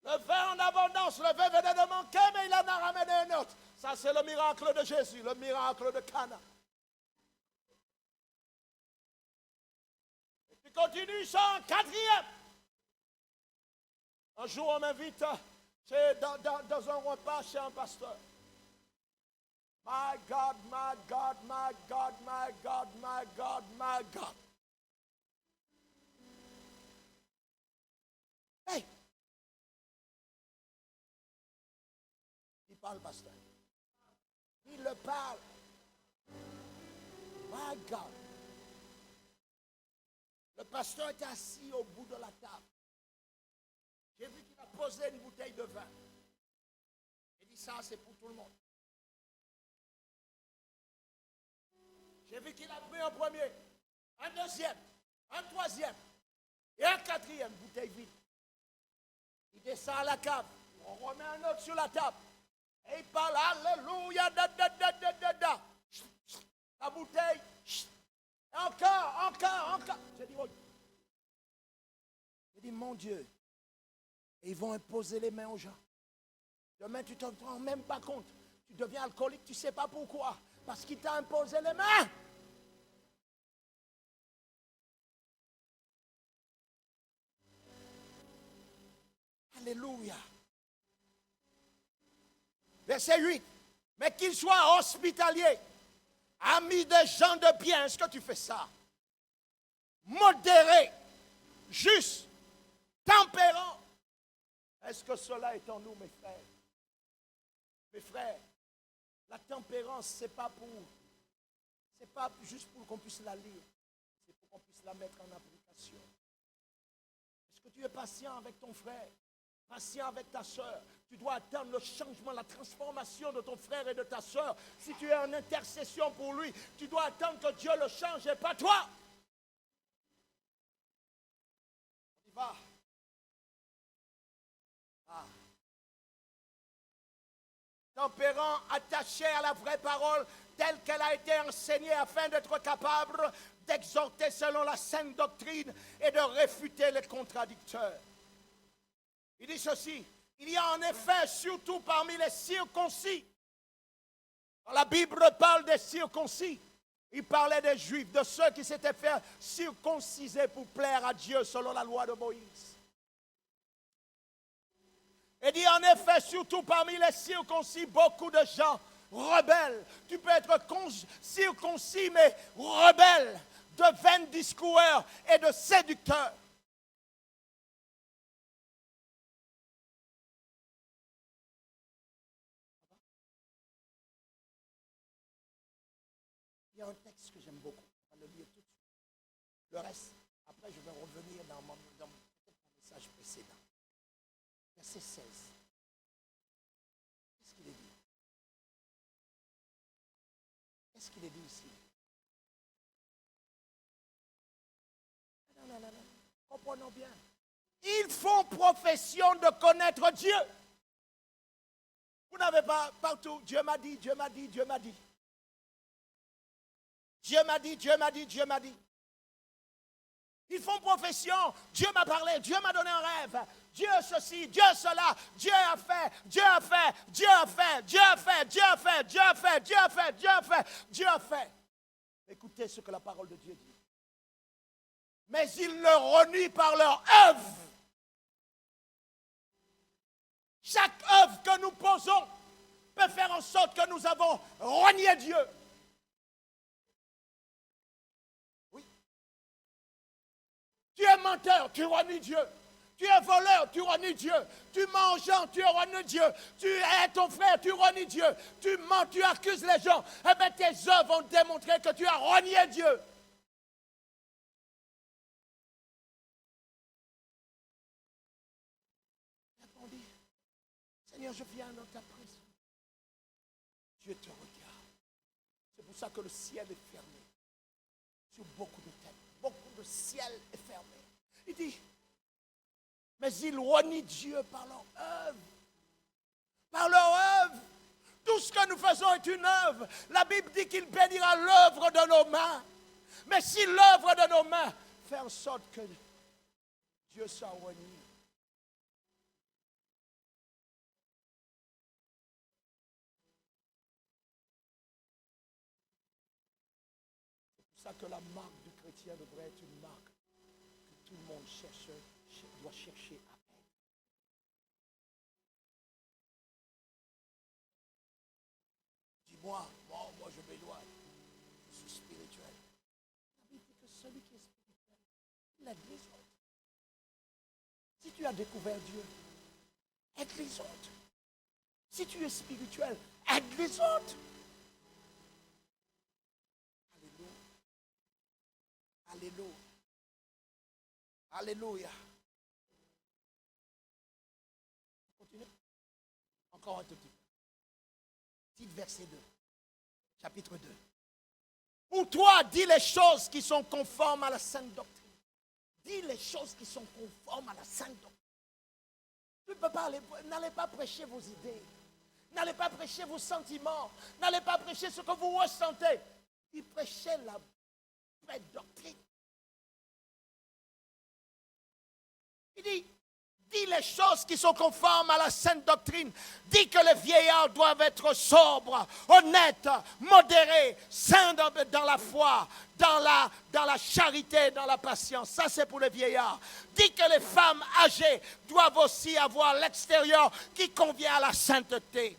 Le vin en abondance, le vin venait de manquer, mais il en a ramené un autre. Ça, c'est le miracle de Jésus, le miracle de Cana. Et puis continue ça en quatrième. Un jour, on m'invite dans un repas chez un pasteur. My God, my God, my God, my God, my God, my God. Hey! Il parle, pasteur. Il le parle. My God. Le pasteur est assis au bout de la table. J'ai vu qu'il a posé une bouteille de vin. Il dit ça, c'est pour tout le monde. J'ai vu qu'il a pris un premier, un deuxième, un troisième et un quatrième, bouteille vide. Il descend à la cave, on remet un autre sur la table. Et il parle, alléluia, da. La bouteille, encore. J'ai dit, oui. J'ai dit, mon Dieu. Et ils vont imposer les mains aux gens. Demain, tu ne te rends même pas compte. Tu deviens alcoolique, tu ne sais pas pourquoi. Parce qu'il t'a imposé les mains. Alléluia. Verset 8. Mais qu'il soit hospitalier, ami des gens de bien. Est-ce que tu fais ça? Modéré, juste, tempérant. Est-ce que cela est en nous, mes frères? Mes frères, la tempérance, ce n'est pas juste pour qu'on puisse la lire, c'est pour qu'on puisse la mettre en application. Est-ce que tu es patient avec ton frère? patient avec ta soeur. Tu dois attendre le changement, la transformation de ton frère et de ta soeur. Si tu es en intercession pour lui, tu dois attendre que Dieu le change et pas toi. On y va. Ah. Tempérant, attaché à la vraie parole telle qu'elle a été enseignée afin d'être capable d'exhorter selon la sainte doctrine et de réfuter les contradicteurs. Il dit ceci. Il y a en effet, surtout parmi les circoncis, quand la Bible parle des circoncis, il parlait des Juifs, de ceux qui s'étaient fait circonciser pour plaire à Dieu selon la loi de Moïse. Il dit en effet, surtout parmi les circoncis, beaucoup de gens rebelles. Tu peux être circoncis, mais rebelle, de vains discoureurs et de séducteurs. Il y a un texte que j'aime beaucoup. On va le lire tout de suite. Le reste, après, je vais revenir dans mon message précédent. Verset 16. Qu'est-ce qu'il est dit? Qu'est-ce qu'il est dit ici? Non. Comprenons bien. Ils font profession de connaître Dieu. Vous n'avez pas partout, Dieu m'a dit, Dieu m'a dit, Dieu m'a dit. Dieu m'a dit, Dieu m'a dit, Dieu m'a dit. Ils font profession, Dieu m'a parlé, Dieu m'a donné un rêve, Dieu ceci, Dieu cela, Dieu a fait, Dieu a fait, Dieu a fait, Dieu a fait, Dieu a fait, Dieu a fait, Dieu a fait, Dieu a fait, Dieu a fait. Écoutez ce que la parole de Dieu dit. Mais ils le renient par leur œuvre. Chaque œuvre que nous posons peut faire en sorte que nous avons renié Dieu. Tu es menteur, tu renies Dieu. Tu es voleur, tu renies Dieu. Tu mangeant, tu renies Dieu. Tu es ton frère, tu renies Dieu. Tu mens, tu accuses les gens. Eh bien, tes œuvres vont démontrer que tu as renié Dieu. Répondis, Seigneur, je viens dans ta présence. Dieu te regarde. C'est pour ça que le ciel est fermé sur beaucoup de têtes. Beaucoup de ciel est fermé. Il dit, mais ils renient Dieu par leur œuvre. Par leur œuvre. Tout ce que nous faisons est une œuvre. La Bible dit qu'il bénira l'œuvre de nos mains. Mais si l'œuvre de nos mains fait en sorte que Dieu soit renié. C'est pour ça que la marque du chrétien devrait être une marque que tout le monde doit chercher à être. Dis-moi, moi je m'éloigne, je suis spirituel. La Bible dit que celui qui est spirituel, il aide les autres. Si tu as découvert Dieu, aide les autres. Si tu es spirituel, aide les autres. Alléluia. Alléluia. Continue. Encore un tout petit peu. Petit verset 2. Chapitre 2. Pour toi, dis les choses qui sont conformes à la sainte doctrine. Dis les choses qui sont conformes à la sainte doctrine. Tu ne peux pas n'allez pas prêcher vos idées. N'allez pas prêcher vos sentiments. N'allez pas prêcher ce que vous ressentez. Il prêchait la vraie doctrine. Il dit, dis les choses qui sont conformes à la sainte doctrine. Dis que les vieillards doivent être sobres, honnêtes, modérés, saints dans la foi, dans la charité, dans la patience. Ça, c'est pour les vieillards. Dis que les femmes âgées doivent aussi avoir l'extérieur qui convient à la sainteté.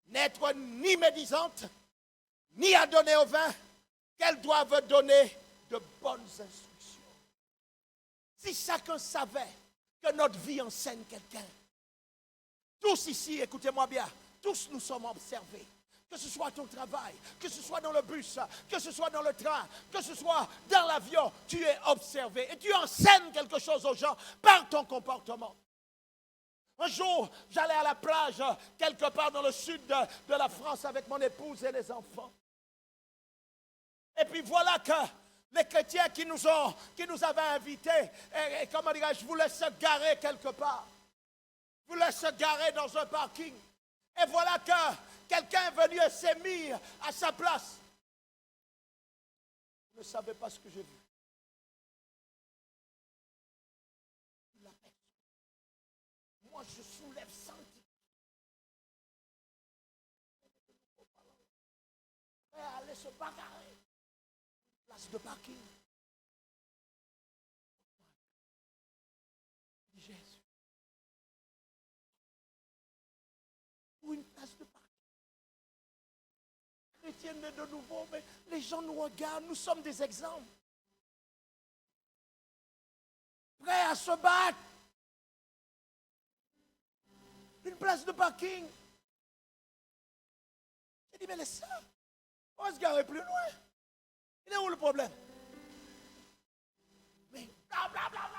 N'être ni médisantes, ni à donner au vin, qu'elles doivent donner de bonnes instructions. Si chacun savait que notre vie enseigne quelqu'un, tous ici, écoutez-moi bien, tous nous sommes observés. Que ce soit à ton travail, que ce soit dans le bus, que ce soit dans le train, que ce soit dans l'avion, tu es observé. Et tu enseignes quelque chose aux gens par ton comportement. Un jour, j'allais à la plage, quelque part dans le sud de la France avec mon épouse et les enfants. Et puis voilà que les chrétiens qui nous avaient invités, et comment dirais-je, voulaient se garer quelque part. Voulaient se garer dans un parking. Et voilà que quelqu'un est venu et s'est mis à sa place. Vous ne savez pas ce que j'ai vu. Moi, je soulève sans dire. Et aller se bagarrer. Place de parking. Jésus. Ou une place de parking. Chrétienne de nouveau, mais les gens nous regardent, nous sommes des exemples. Prêts à se battre. Une place de parking. J'ai dit, mais laisse ça. On va se garer plus loin. Il est où le problème? Mais blablabla.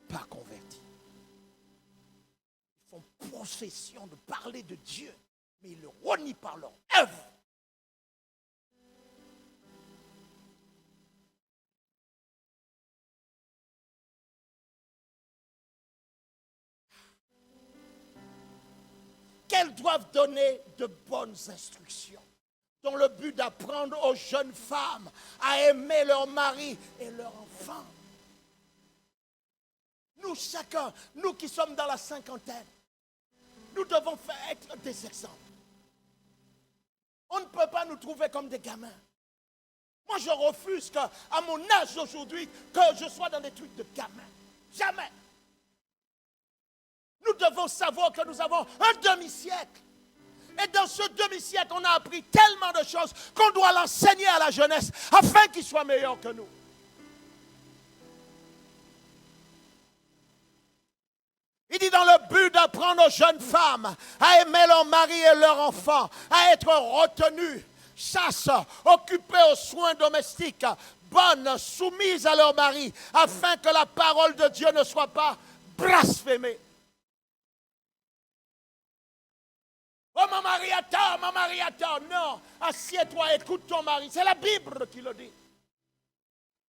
Pas convertis. Ils font possession de parler de Dieu, mais ils le renient par leur œuvre. Qu'elles doivent donner de bonnes instructions dans le but d'apprendre aux jeunes femmes à aimer leur mari et leur enfant. Nous, chacun, nous qui sommes dans la cinquantaine, nous devons être des exemples. On ne peut pas nous trouver comme des gamins. Moi, je refuse qu'à mon âge aujourd'hui, que je sois dans des trucs de gamins. Jamais. Nous devons savoir que nous avons un demi-siècle. Et dans ce demi-siècle, on a appris tellement de choses qu'on doit l'enseigner à la jeunesse afin qu'ils soient meilleurs que nous. Il dit dans le but d'apprendre aux jeunes femmes à aimer leur mari et leurs enfants, à être retenues, chasses, occupées aux soins domestiques, bonnes, soumises à leur mari, afin que la parole de Dieu ne soit pas blasphémée. Oh, mon mari attend. Non, assieds-toi, écoute ton mari. C'est la Bible qui le dit.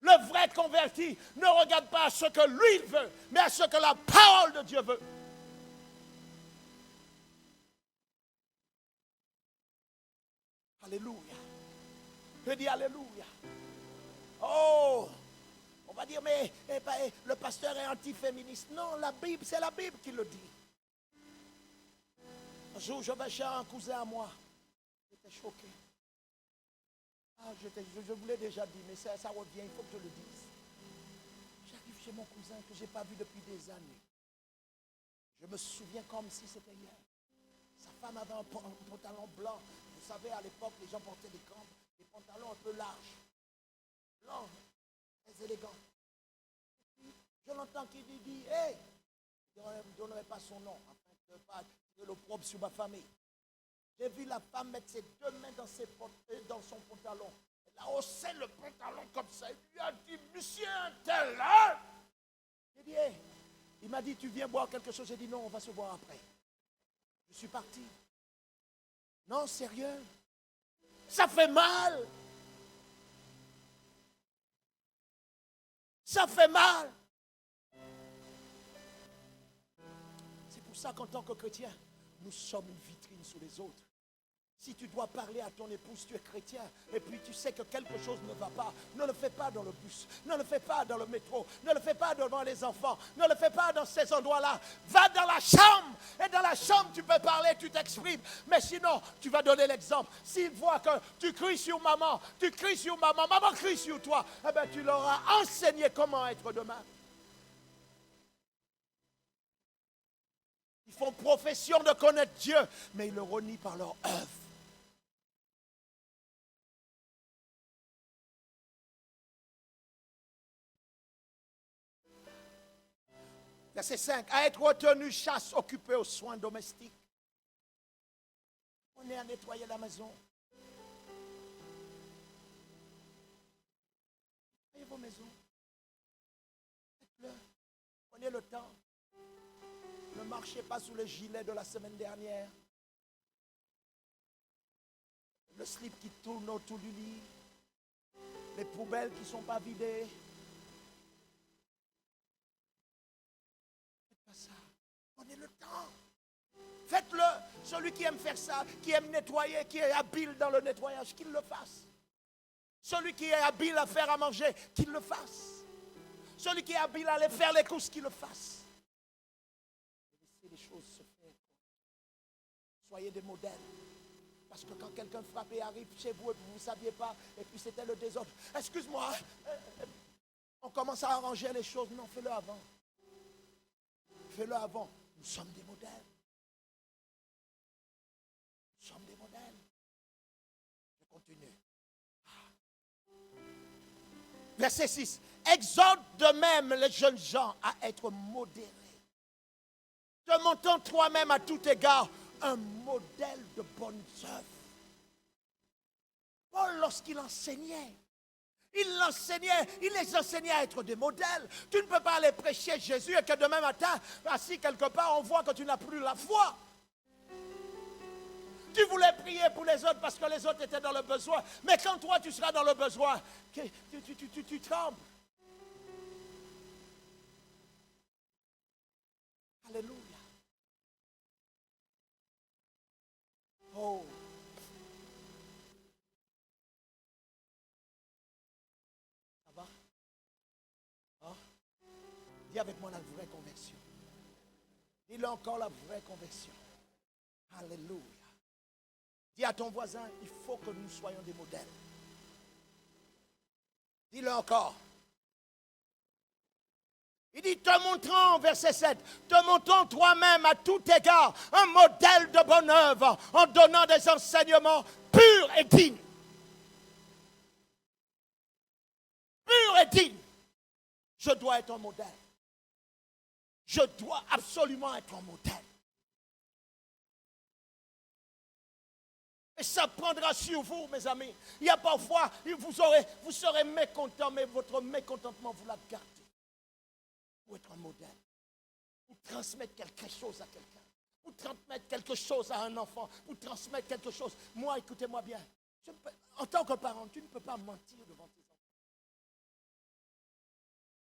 Le vrai converti ne regarde pas à ce que lui veut, mais à ce que la parole de Dieu veut. Alléluia. Je dis Alléluia. Oh, on va dire, mais le pasteur est antiféministe. Non, la Bible, c'est la Bible qui le dit. Un jour, je vais chez un cousin à moi. J'étais choqué. Je vous l'ai déjà dit, mais ça revient, il faut que je le dise. J'arrive chez mon cousin que je n'ai pas vu depuis des années. Je me souviens comme si c'était hier. Sa femme avait un pantalon blanc. Vous savez, à l'époque, les gens portaient des pantalons un peu larges. Blancs, très élégants. Et puis, je l'entends qui dit, hey, je ne donnerai pas son nom, afin de ne pas tirer l'opprobre sur ma famille. J'ai vu la femme mettre ses deux mains dans son pantalon. Elle a haussé le pantalon comme ça. Il lui a dit, monsieur un tel, hein? J'ai dit, hey. Il m'a dit, tu viens boire quelque chose? J'ai dit, non, on va se voir après. Je suis parti. Non, sérieux? Ça fait mal. Ça fait mal. C'est pour ça qu'en tant que chrétien, nous sommes une vitrine sur les autres. Si tu dois parler à ton épouse, tu es chrétien, et puis tu sais que quelque chose ne va pas, ne le fais pas dans le bus, ne le fais pas dans le métro, ne le fais pas devant les enfants, ne le fais pas dans ces endroits-là. Va dans la chambre, et dans la chambre tu peux parler, tu t'exprimes, mais sinon tu vas donner l'exemple. S'ils voient que tu cries sur maman, maman crie sur toi, eh bien tu leur as enseigné comment être demain. Ils font profession de connaître Dieu, mais ils le renient par leur œuvre. Verset 5, à être retenu, chasse, occupé aux soins domestiques. On est à nettoyer la maison. Nettoyez vos maisons. Prenez le temps. Ne marchez pas sous le gilet de la semaine dernière. Le slip qui tourne autour du lit. Les poubelles qui ne sont pas vidées. Faites pas ça. Prenez le temps. Faites-le. Celui qui aime faire ça, qui aime nettoyer, qui est habile dans le nettoyage, qu'il le fasse. Celui qui est habile à faire à manger, qu'il le fasse. Celui qui est habile à aller faire les courses, qu'il le fasse. Laissez les choses se faire. Soyez des modèles. Parce que quand quelqu'un frappe et arrive chez vous et vous ne saviez pas, et puis c'était le désordre. Excuse-moi, on commence à arranger les choses. Non, fais-le avant. Fais-le avant. Nous sommes des modèles. Nous sommes des modèles. Je continue. Verset 6. Exhorte de même les jeunes gens à être modérés. Te montrant toi-même à tout égard un modèle de bonnes œuvres. Paul, lorsqu'il enseignait, il les enseignait à être des modèles. Tu ne peux pas aller prêcher Jésus et que demain matin, assis quelque part, on voit que tu n'as plus la foi. Tu voulais prier pour les autres parce que les autres étaient dans le besoin. Mais quand toi, tu seras dans le besoin, tu trembles. Alléluia. Oh. Ça va? Hein? Dis avec moi la vraie conversion. Dis-le encore, la vraie conversion. Alléluia. Dis à ton voisin, il faut que nous soyons des modèles. Dis-le encore. Il dit, te montrant, verset 7, te montrant toi-même à tout égard un modèle de bonne œuvre en donnant des enseignements purs et dignes. Purs et dignes. Je dois être un modèle. Je dois absolument être un modèle. Et ça prendra sur vous, mes amis. Il y a parfois, vous serez mécontent, mais votre mécontentement, vous la gardez. Pour être un modèle. Pour transmettre quelque chose à quelqu'un. Pour transmettre quelque chose à un enfant. Pour transmettre quelque chose. Moi, écoutez-moi bien. En tant que parent, tu ne peux pas mentir devant tes enfants.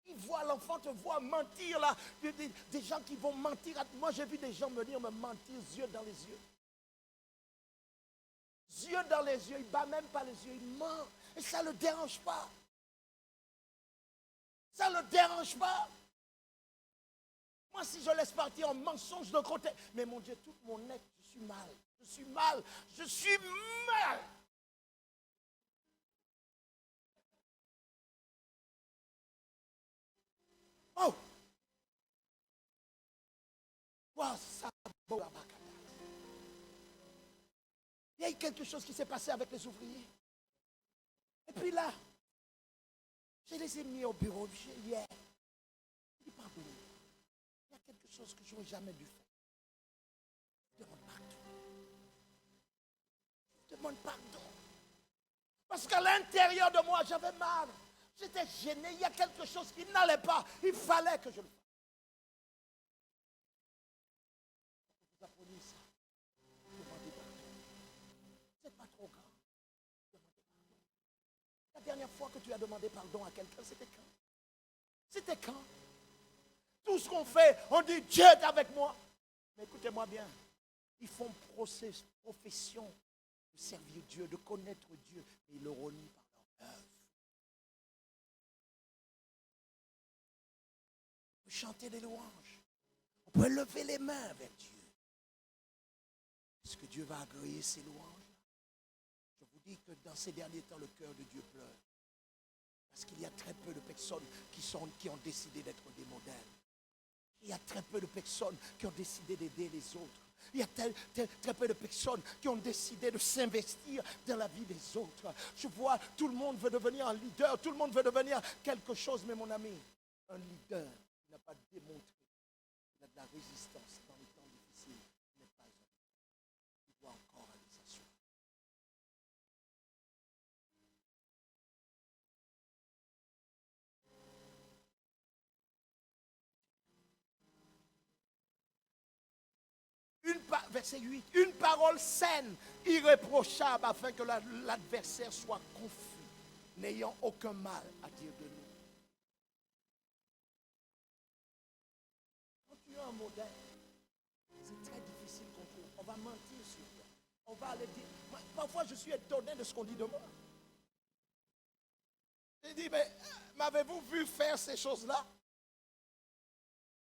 Ils voient, l'enfant te voit mentir là. Des gens qui vont mentir. Moi, j'ai vu des gens me mentir, yeux dans les yeux. Yeux dans les yeux, il ne bat même pas les yeux, il ment. Et ça ne le dérange pas. Ça ne le dérange pas. Moi, si je laisse partir en mensonge de côté, mais mon Dieu, tout mon être, je suis mal. Je suis mal. Je suis mal. Oh! Il y a eu quelque chose qui s'est passé avec les ouvriers. Et puis là, je les ai mis au bureau hier. Je dis, pardon, il y a quelque chose que je n'aurais jamais dû faire. Je demande pardon. Je demande pardon. Parce qu'à l'intérieur de moi, j'avais mal. J'étais gêné. Il y a quelque chose qui n'allait pas. Il fallait que je le fasse. Vous apprenez ça. Demandez pardon. C'est pas trop grave. Demandez pardon. La dernière fois que tu as demandé pardon à quelqu'un, c'était quand? C'était quand? Tout ce qu'on fait, on dit Dieu est avec moi. Mais écoutez-moi bien. Ils font profession de servir Dieu, de connaître Dieu. Et ils le renient par leur œuvre. On peut chanter des louanges. On peut lever les mains vers Dieu. Est-ce que Dieu va agréer ces louanges? Je vous dis que dans ces derniers temps, le cœur de Dieu pleure. Parce qu'il y a très peu de personnes qui ont décidé d'être des modèles. Il y a très peu de personnes qui ont décidé d'aider les autres. Il y a très peu de personnes qui ont décidé de s'investir dans la vie des autres. Je vois, tout le monde veut devenir un leader, tout le monde veut devenir quelque chose, mais mon ami, un leader qui n'a pas démontré qu'il a de la résistance dans les temps difficiles, n'est pas un leader. Il doit encore aller s'asseoir. verset 8. Une parole saine, irréprochable, afin que l'adversaire soit confus, n'ayant aucun mal à dire de nous. Quand tu as un modèle, c'est très difficile contre toi. On va mentir sur toi. On va aller dire. Parfois, je suis étonné de ce qu'on dit de moi. Je dis, mais m'avez-vous vu faire ces choses-là?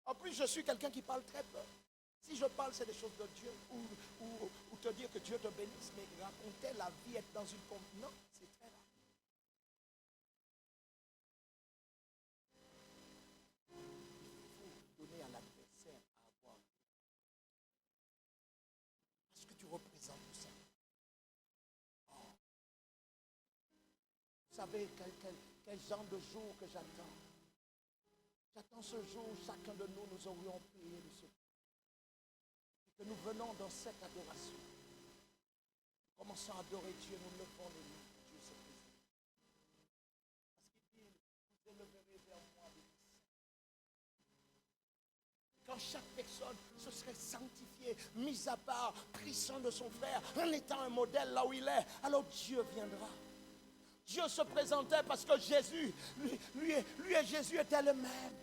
En plus, je suis quelqu'un qui parle très peu. Si je parle, c'est des choses de Dieu, ou te dire que Dieu te bénisse, mais raconter la vie, être dans une compagnie, non, c'est très rare. Il faut donner à l'adversaire à avoir. Parce que tu représentes tout ça. Oh. Vous savez quel genre de jour que j'attends? J'attends ce jour où chacun de nous, nous aurions prié de ce que nous venons dans cette adoration. Commençons à adorer Dieu, nous levons les mains. Dieu se présente. Parce qu'il dit, vous élèverez vers moi des disciples. Quand chaque personne se serait sanctifiée, mise à part, pris soin de son frère, en étant un modèle là où il est, alors Dieu viendra. Dieu se présentait parce que Jésus, lui et Jésus étaient le même.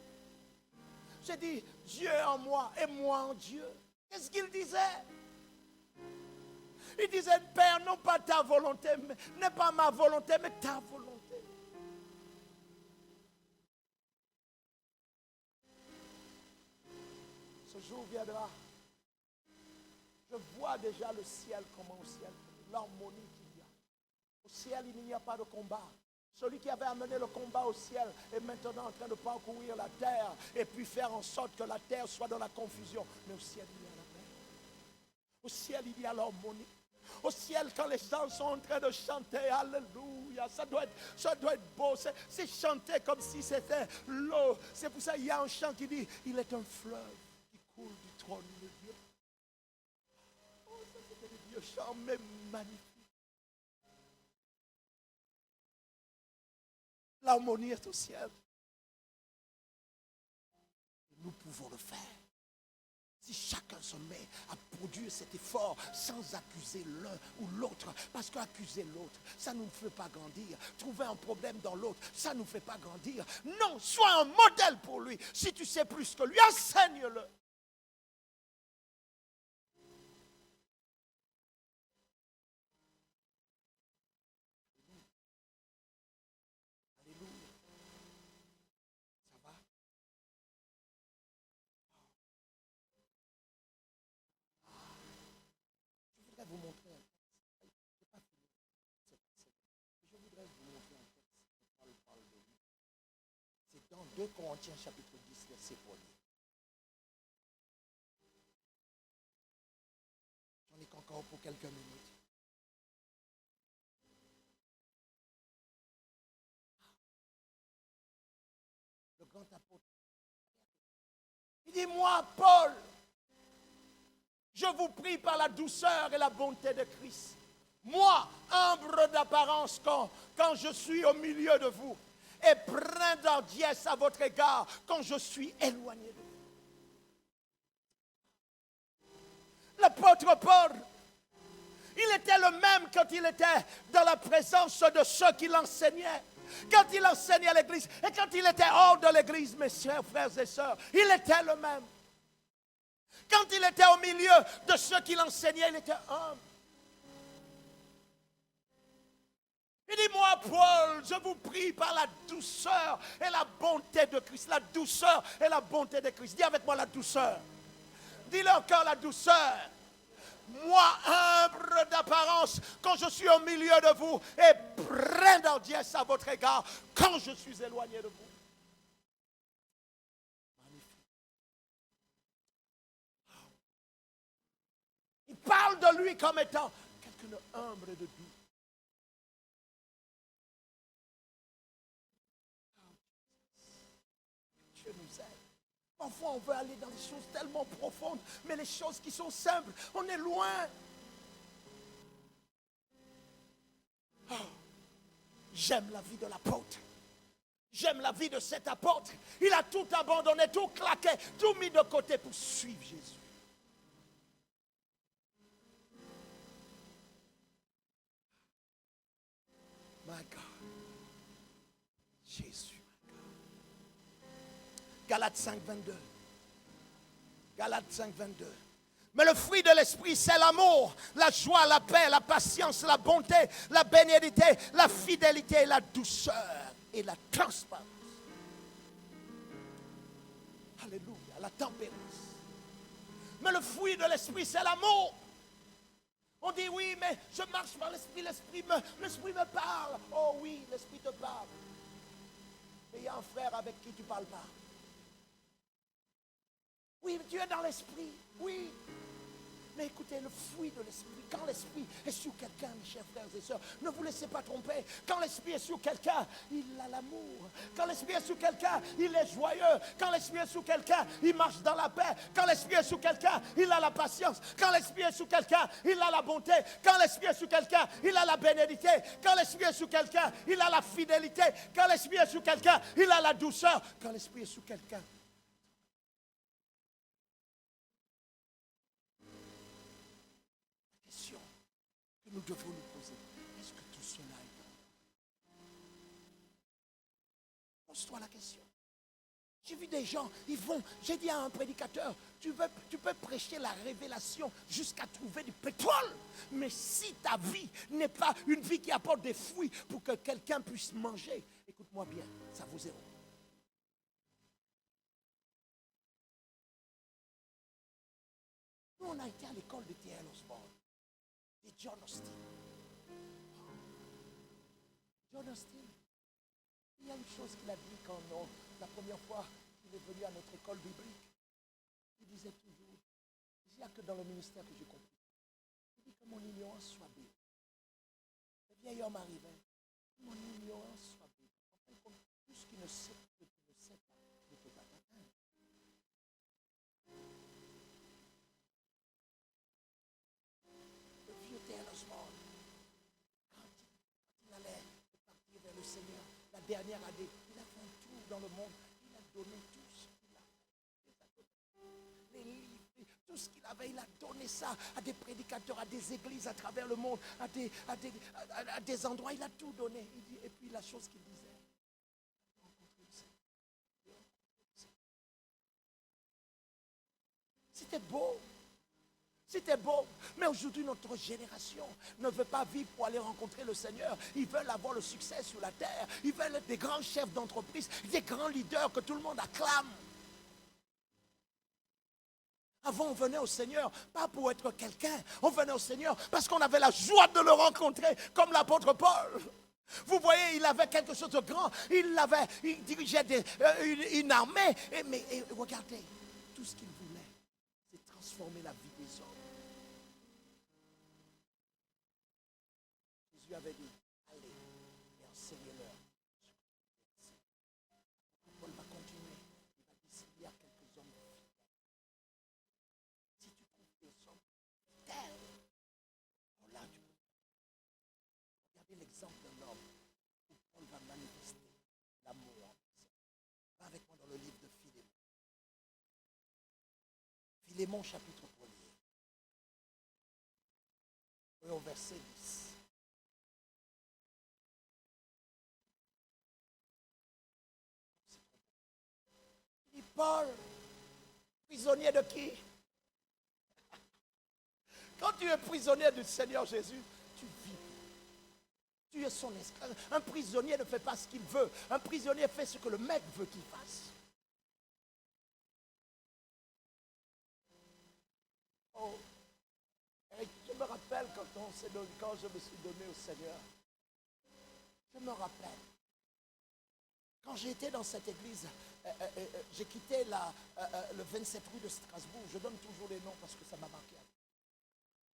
J'ai dit, Dieu en moi et moi en Dieu. Qu'est-ce qu'il disait? Il disait, Père, non pas ta volonté, n'est pas ma volonté, mais ta volonté. Ce jour viendra. Je vois déjà le ciel, comment au ciel, l'harmonie qu'il y a. Au ciel, il n'y a pas de combat. Celui qui avait amené le combat au ciel est maintenant en train de parcourir la terre et puis faire en sorte que la terre soit dans la confusion. Mais au ciel, il y a la paix. Au ciel, il y a l'harmonie. Au ciel, quand les gens sont en train de chanter, alléluia, ça doit être beau. C'est chanter comme si c'était l'eau. C'est pour ça qu'il y a un chant qui dit, il est un fleuve qui coule du trône de Dieu. Oh, ça c'était des vieux chants, mais magnifiques. L'harmonie est au ciel. Nous pouvons le faire. Si chacun se met à produire cet effort sans accuser l'un ou l'autre. Parce qu'accuser l'autre, ça ne nous fait pas grandir. Trouver un problème dans l'autre, ça ne nous fait pas grandir. Non, sois un modèle pour lui. Si tu sais plus que lui, enseigne-le. Vous montrer un texte. C'est pas fini. Je voudrais vous montrer un texte que Paul parle de lui. C'est dans 2 Corinthiens chapitre 10, verset 1. J'en ai qu'encore pour quelques minutes. Le grand apôtre. Il dit, moi, Paul, je vous prie par la douceur et la bonté de Christ. Moi, humble d'apparence quand je suis au milieu de vous, et plein d'hardiesse à votre égard quand je suis éloigné de vous. L'apôtre Paul, il était le même quand il était dans la présence de ceux qui l'enseignaient. Quand il enseignait à l'église et quand il était hors de l'église, mes chers frères et sœurs, il était le même. Quand il était au milieu de ceux qui l'enseignaient, il était humble. Il dit, moi, Paul, je vous prie par la douceur et la bonté de Christ. La douceur et la bonté de Christ. Dis avec moi la douceur. Dis-le encore, la douceur. Moi, humble d'apparence, quand je suis au milieu de vous, et plein d'hardiesse à votre égard, quand je suis éloigné de vous. Il parle de lui comme étant quelqu'un de humble et de doux. Dieu nous aide. Parfois, on veut aller dans des choses tellement profondes, mais les choses qui sont simples, on est loin. Oh, j'aime la vie de l'apôtre. J'aime la vie de cet apôtre. Il a tout abandonné, tout claqué, tout mis de côté pour suivre Jésus. Jésus. Galates 5, 22. Galates 5, 22. Mais le fruit de l'esprit, c'est l'amour, la joie, la paix, la patience, la bonté, la bénédiction, la fidélité, la douceur et la transparence. Alléluia, la tempérance. Mais le fruit de l'esprit, c'est l'amour. On dit oui, mais je marche par l'esprit, l'esprit me parle. Oh oui, l'esprit te parle. Mais il y a un frère avec qui tu ne parles pas. Oui, mais tu es dans l'esprit. Oui. Mais écoutez, le fruit de l'esprit, quand l'esprit est sur quelqu'un, mes chers frères et sœurs, ne vous laissez pas tromper. Quand l'esprit est sur quelqu'un, il a l'amour. Quand l'esprit est sur quelqu'un, il est joyeux. Quand l'esprit est sur quelqu'un, il marche dans la paix. Quand l'esprit est sur quelqu'un, il a la patience. Quand l'esprit est sur quelqu'un, il a la bonté. Quand l'esprit est sur quelqu'un, il a la bénédiction. Quand l'esprit est sur quelqu'un, il a la fidélité. Quand l'esprit est sur quelqu'un, il a la douceur. Quand l'esprit est sur quelqu'un, nous devons nous poser, est-ce que tout cela est bon? Pose-toi la question. J'ai vu des gens, j'ai dit à un prédicateur, tu peux prêcher la révélation jusqu'à trouver du pétrole, mais si ta vie n'est pas une vie qui apporte des fruits pour que quelqu'un puisse manger, écoute-moi bien, ça vaut zéro. Nous, on a été à l'école de T.L. Osborne. Et John Austin. John Austin, il y a une chose qu'il a dit la première fois qu'il est venu à notre école biblique. Il disait toujours, il n'y a que dans le ministère que j'ai compris. Il dit que mon ignorance soit bénie. Le vieil homme arrivait, que mon ignorance soit bénie. En fait, comme tout ce qui ne sait que tu ne sais pas, ne peut pas t'atteindre. Quand il allait partir vers le Seigneur, la dernière année, il a fait un tour dans le monde, il a donné tout ce qu'il avait. Les livres, tout ce qu'il avait, il a donné ça à des prédicateurs, à des églises à travers le monde, à des endroits, il a tout donné. Il dit, et puis la chose qu'il disait, c'était beau. C'était beau, mais aujourd'hui notre génération ne veut pas vivre pour aller rencontrer le Seigneur. Ils veulent avoir le succès sur la terre. Ils veulent être des grands chefs d'entreprise, des grands leaders que tout le monde acclame. Avant, on venait au Seigneur, pas pour être quelqu'un. On venait au Seigneur parce qu'on avait la joie de le rencontrer, comme l'apôtre Paul. Vous voyez, il avait quelque chose de grand. Il dirigeait une armée. Mais regardez, tout ce qu'il voulait, c'est transformer la vie des hommes. Jésus avait dit, allez et enseignez-leur. Paul va continuer. Il va dire, s'il y a quelques hommes fidèles, si tu trouves des hommes fidèles, là tu peux. Regardez l'exemple d'un homme où Paul va manifester l'amour en personne. Va avec moi dans le livre de Philémon. Philémon chapitre 1er. Et au verset 10. Paul, prisonnier de qui? Quand tu es prisonnier du Seigneur Jésus, tu vis. Tu es son esclave. Un prisonnier ne fait pas ce qu'il veut. Un prisonnier fait ce que le maître veut qu'il fasse. Oh, je me rappelle quand je me suis donné au Seigneur. Je me rappelle. Quand j'étais dans cette église, j'ai quitté le 27 rue de Strasbourg. Je donne toujours les noms parce que ça m'a marqué.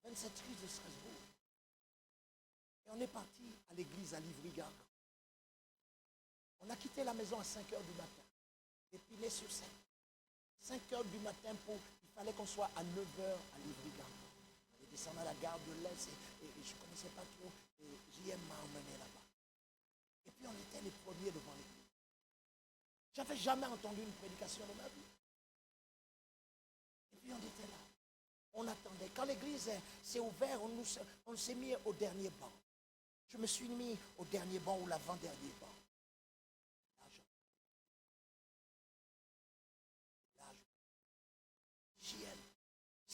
27 rue de Strasbourg. Et on est parti à l'église à Livry-Gargan. On a quitté la maison à 5 h du matin. Épinay-sur-Seine. 5 h du matin, il fallait qu'on soit à 9 h à Livry-Gargan. On est descendu à la gare de l'Est et je ne connaissais pas trop. Et JM m'a emmené là-bas. Et puis on était les premiers devant l'église. Je n'avais jamais entendu une prédication de ma vie. Et puis on était là. On attendait. Quand l'église s'est ouverte, on s'est mis au dernier banc. Je me suis mis au dernier banc ou l'avant-dernier banc.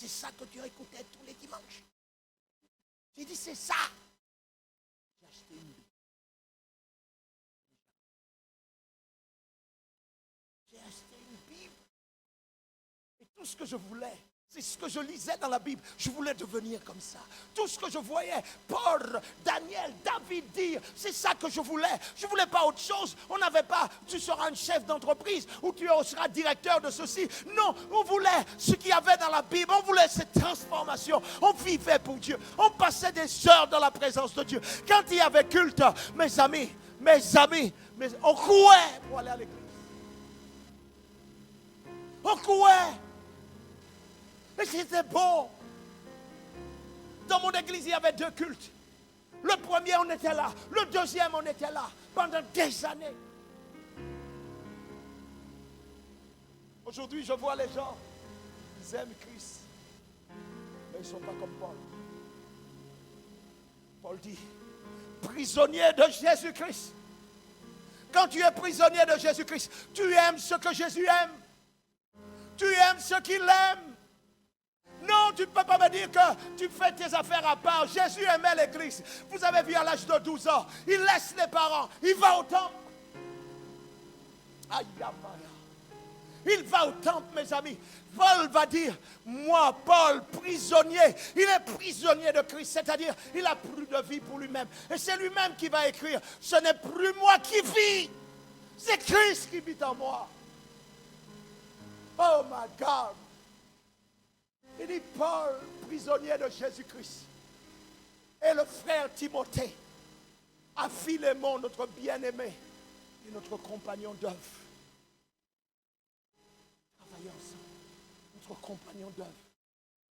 C'est ça que tu écoutais tous les dimanches. J'ai dit, c'est ça. J'ai acheté une Bible. J'ai acheté une Bible. Et tout ce que je voulais, c'est ce que je lisais dans la Bible. Je voulais devenir comme ça. Tout ce que je voyais, Paul, Daniel, David dire, c'est ça que je voulais. Je ne voulais pas autre chose. On n'avait pas, tu seras un chef d'entreprise ou tu seras directeur de ceci. Non, on voulait ce qu'il y avait dans la Bible. On voulait cette transformation. On vivait pour Dieu. On passait des heures dans la présence de Dieu. Quand il y avait culte, mes amis, on courait pour aller à l'église. On courait. Et c'était beau. Dans mon église, il y avait 2 cultes. Le premier, on était là. Le deuxième, on était là. Pendant des années. Aujourd'hui, je vois les gens. Ils aiment Christ. Mais ils ne sont pas comme Paul. Paul dit, prisonnier de Jésus-Christ. Quand tu es prisonnier de Jésus-Christ, tu aimes ce que Jésus aime. Tu aimes ce qu'il aime. Non, tu ne peux pas me dire que tu fais tes affaires à part. Jésus aimait l'église. Vous avez vu à l'âge de 12 ans, il laisse les parents, il va au temple. Aïe, il va au temple, mes amis. Paul va dire, moi, Paul, prisonnier, il est prisonnier de Christ, c'est-à-dire, il n'a plus de vie pour lui-même. Et c'est lui-même qui va écrire, ce n'est plus moi qui vis, c'est Christ qui vit en moi. Oh my God. Il dit, Paul, prisonnier de Jésus-Christ, et le frère Timothée, à Philémon, notre bien-aimé, et notre compagnon d'œuvre. Travaillons ensemble, notre compagnon d'œuvre.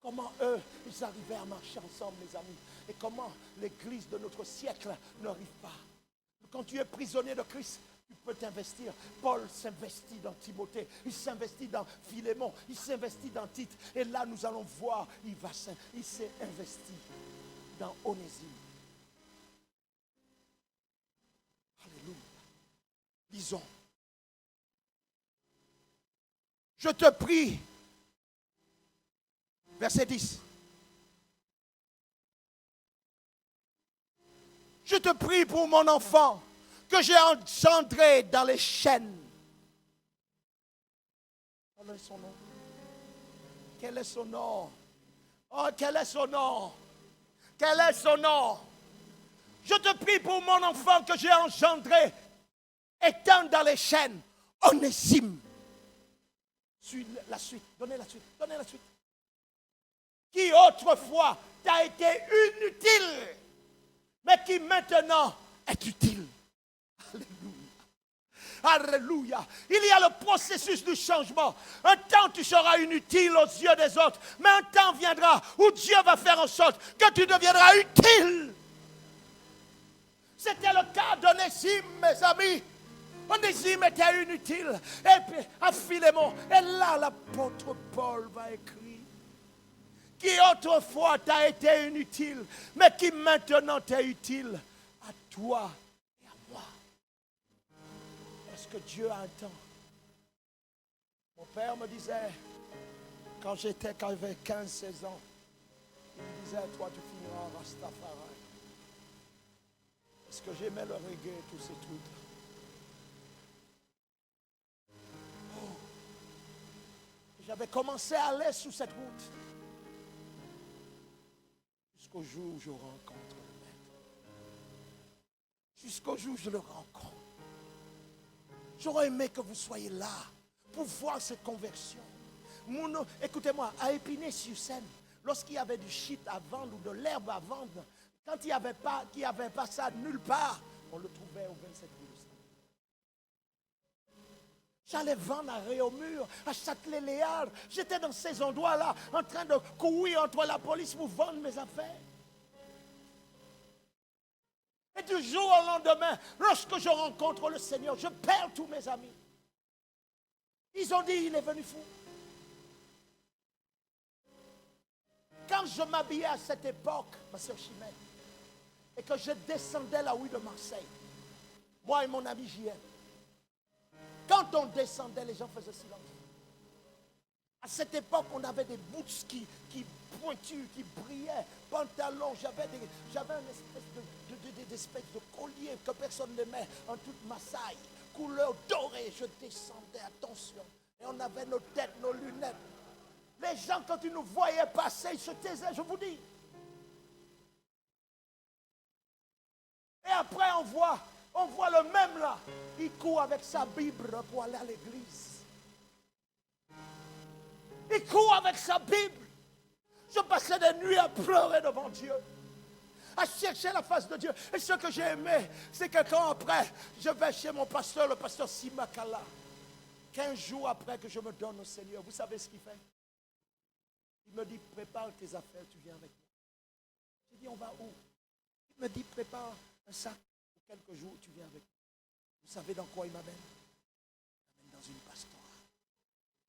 Comment eux, ils arrivaient à marcher ensemble, mes amis, et comment l'église de notre siècle n'arrive pas. Quand tu es prisonnier de Christ, tu peux t'investir. Paul s'investit dans Timothée, il s'investit dans Philémon, il s'investit dans Tite. Et là, nous allons voir, il s'est investi dans Onésime. Alléluia. Lisons. Je te prie, verset 10. Je te prie pour mon enfant que j'ai engendré dans les chaînes. Quel est son nom? Quel est son nom? Oh, quel est son nom? Quel est son nom? Je te prie pour mon enfant que j'ai engendré, étant dans les chaînes, Onésime. Suis la suite, donnez la suite, donnez la suite. Qui autrefois t'a été inutile, mais qui maintenant est utile. Alléluia. Il y a le processus du changement. Un temps tu seras inutile aux yeux des autres, mais un temps viendra où Dieu va faire en sorte que tu deviendras utile. C'était le cas d'Onésime, mes amis. Onésime était inutile. Et puis à Philémon, et là l'apôtre Paul va écrire, qui autrefois t'a été inutile, mais qui maintenant t'est utile à toi et à moi. Parce que Dieu a un temps. Mon père me disait, quand j'avais 15-16 ans, il me disait, toi tu finiras en Rastafari. Parce que j'aimais le reggae et tous ces trucs. Oh. J'avais commencé à aller sous cette route. Jusqu'au jour où je rencontre le Maître. Jusqu'au jour où je le rencontre. J'aurais aimé que vous soyez là pour voir cette conversion. Écoutez-moi, à Épinay-sur-Seine, lorsqu'il y avait du shit à vendre ou de l'herbe à vendre, quand il n'y avait pas ça nulle part, on le trouvait au 27 rue de Saint. J'allais vendre à Réaumur, à Châtelet-Léal. J'étais dans ces endroits-là, en train de courir entre la police pour vendre mes affaires. Et du jour au lendemain, lorsque je rencontre le Seigneur, je perds tous mes amis. Ils ont dit, il est venu fou. Quand je m'habillais à cette époque, ma soeur Chimène, et que je descendais la rue de Marseille, moi et mon ami JM, quand on descendait, les gens faisaient silence. À cette époque, on avait des boots qui pointus, qui brillaient, pantalons. J'avais une espèce de collier que personne n'aimait en toute Massaï, couleur dorée. Je descendais, attention. Et on avait nos têtes, nos lunettes. Les gens, quand ils nous voyaient passer, ils se taisaient, je vous dis. Et après, on voit le même là. Il court avec sa Bible pour aller à l'église. Il court avec sa Bible. Je passais des nuits à pleurer devant Dieu, à chercher la face de Dieu. Et ce que j'ai aimé, c'est que quand après, je vais chez mon pasteur, le pasteur Simakala, 15 jours après que je me donne au Seigneur, vous savez ce qu'il fait? Il me dit, prépare tes affaires, tu viens avec moi. J'ai dit, on va où? Il me dit, prépare un sac pour quelques jours, tu viens avec moi. Vous savez dans quoi il m'amène? Il m'amène dans une pastorale.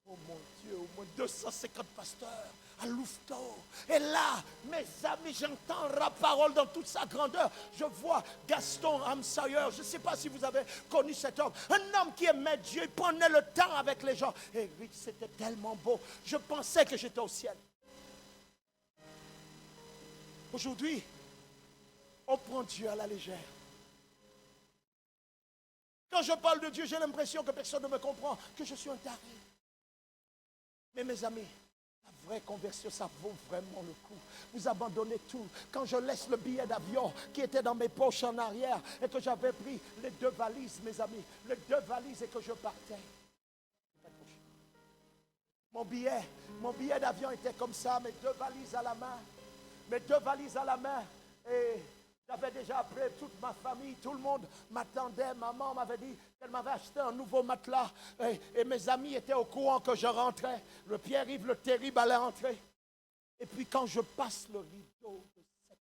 Oh mon Dieu, au moins 250 pasteurs à Louveteau. Et là, mes amis, j'entends la parole dans toute sa grandeur. Je vois Gaston Amsayer. Je ne sais pas si vous avez connu cet homme. Un homme qui aimait Dieu, il prenait le temps avec les gens. Et oui, c'était tellement beau. Je pensais que j'étais au ciel. Aujourd'hui, on prend Dieu à la légère. Quand je parle de Dieu, j'ai l'impression que personne ne me comprend, que je suis un taré. Mais mes amis, la vraie conversion, ça vaut vraiment le coup. Vous abandonnez tout. Quand je laisse le billet d'avion qui était dans mes poches en arrière et que j'avais pris les 2 valises, mes amis, les 2 valises et que je partais. Mon billet d'avion était comme ça, mes 2 valises à la main. Mes 2 valises à la main. Et j'avais déjà appelé toute ma famille, tout le monde m'attendait. Maman m'avait dit qu'elle m'avait acheté un nouveau matelas. Et mes amis étaient au courant que je rentrais. Le Pierre-Yves le Terrible allait entrer. Et puis quand je passe le rideau de 7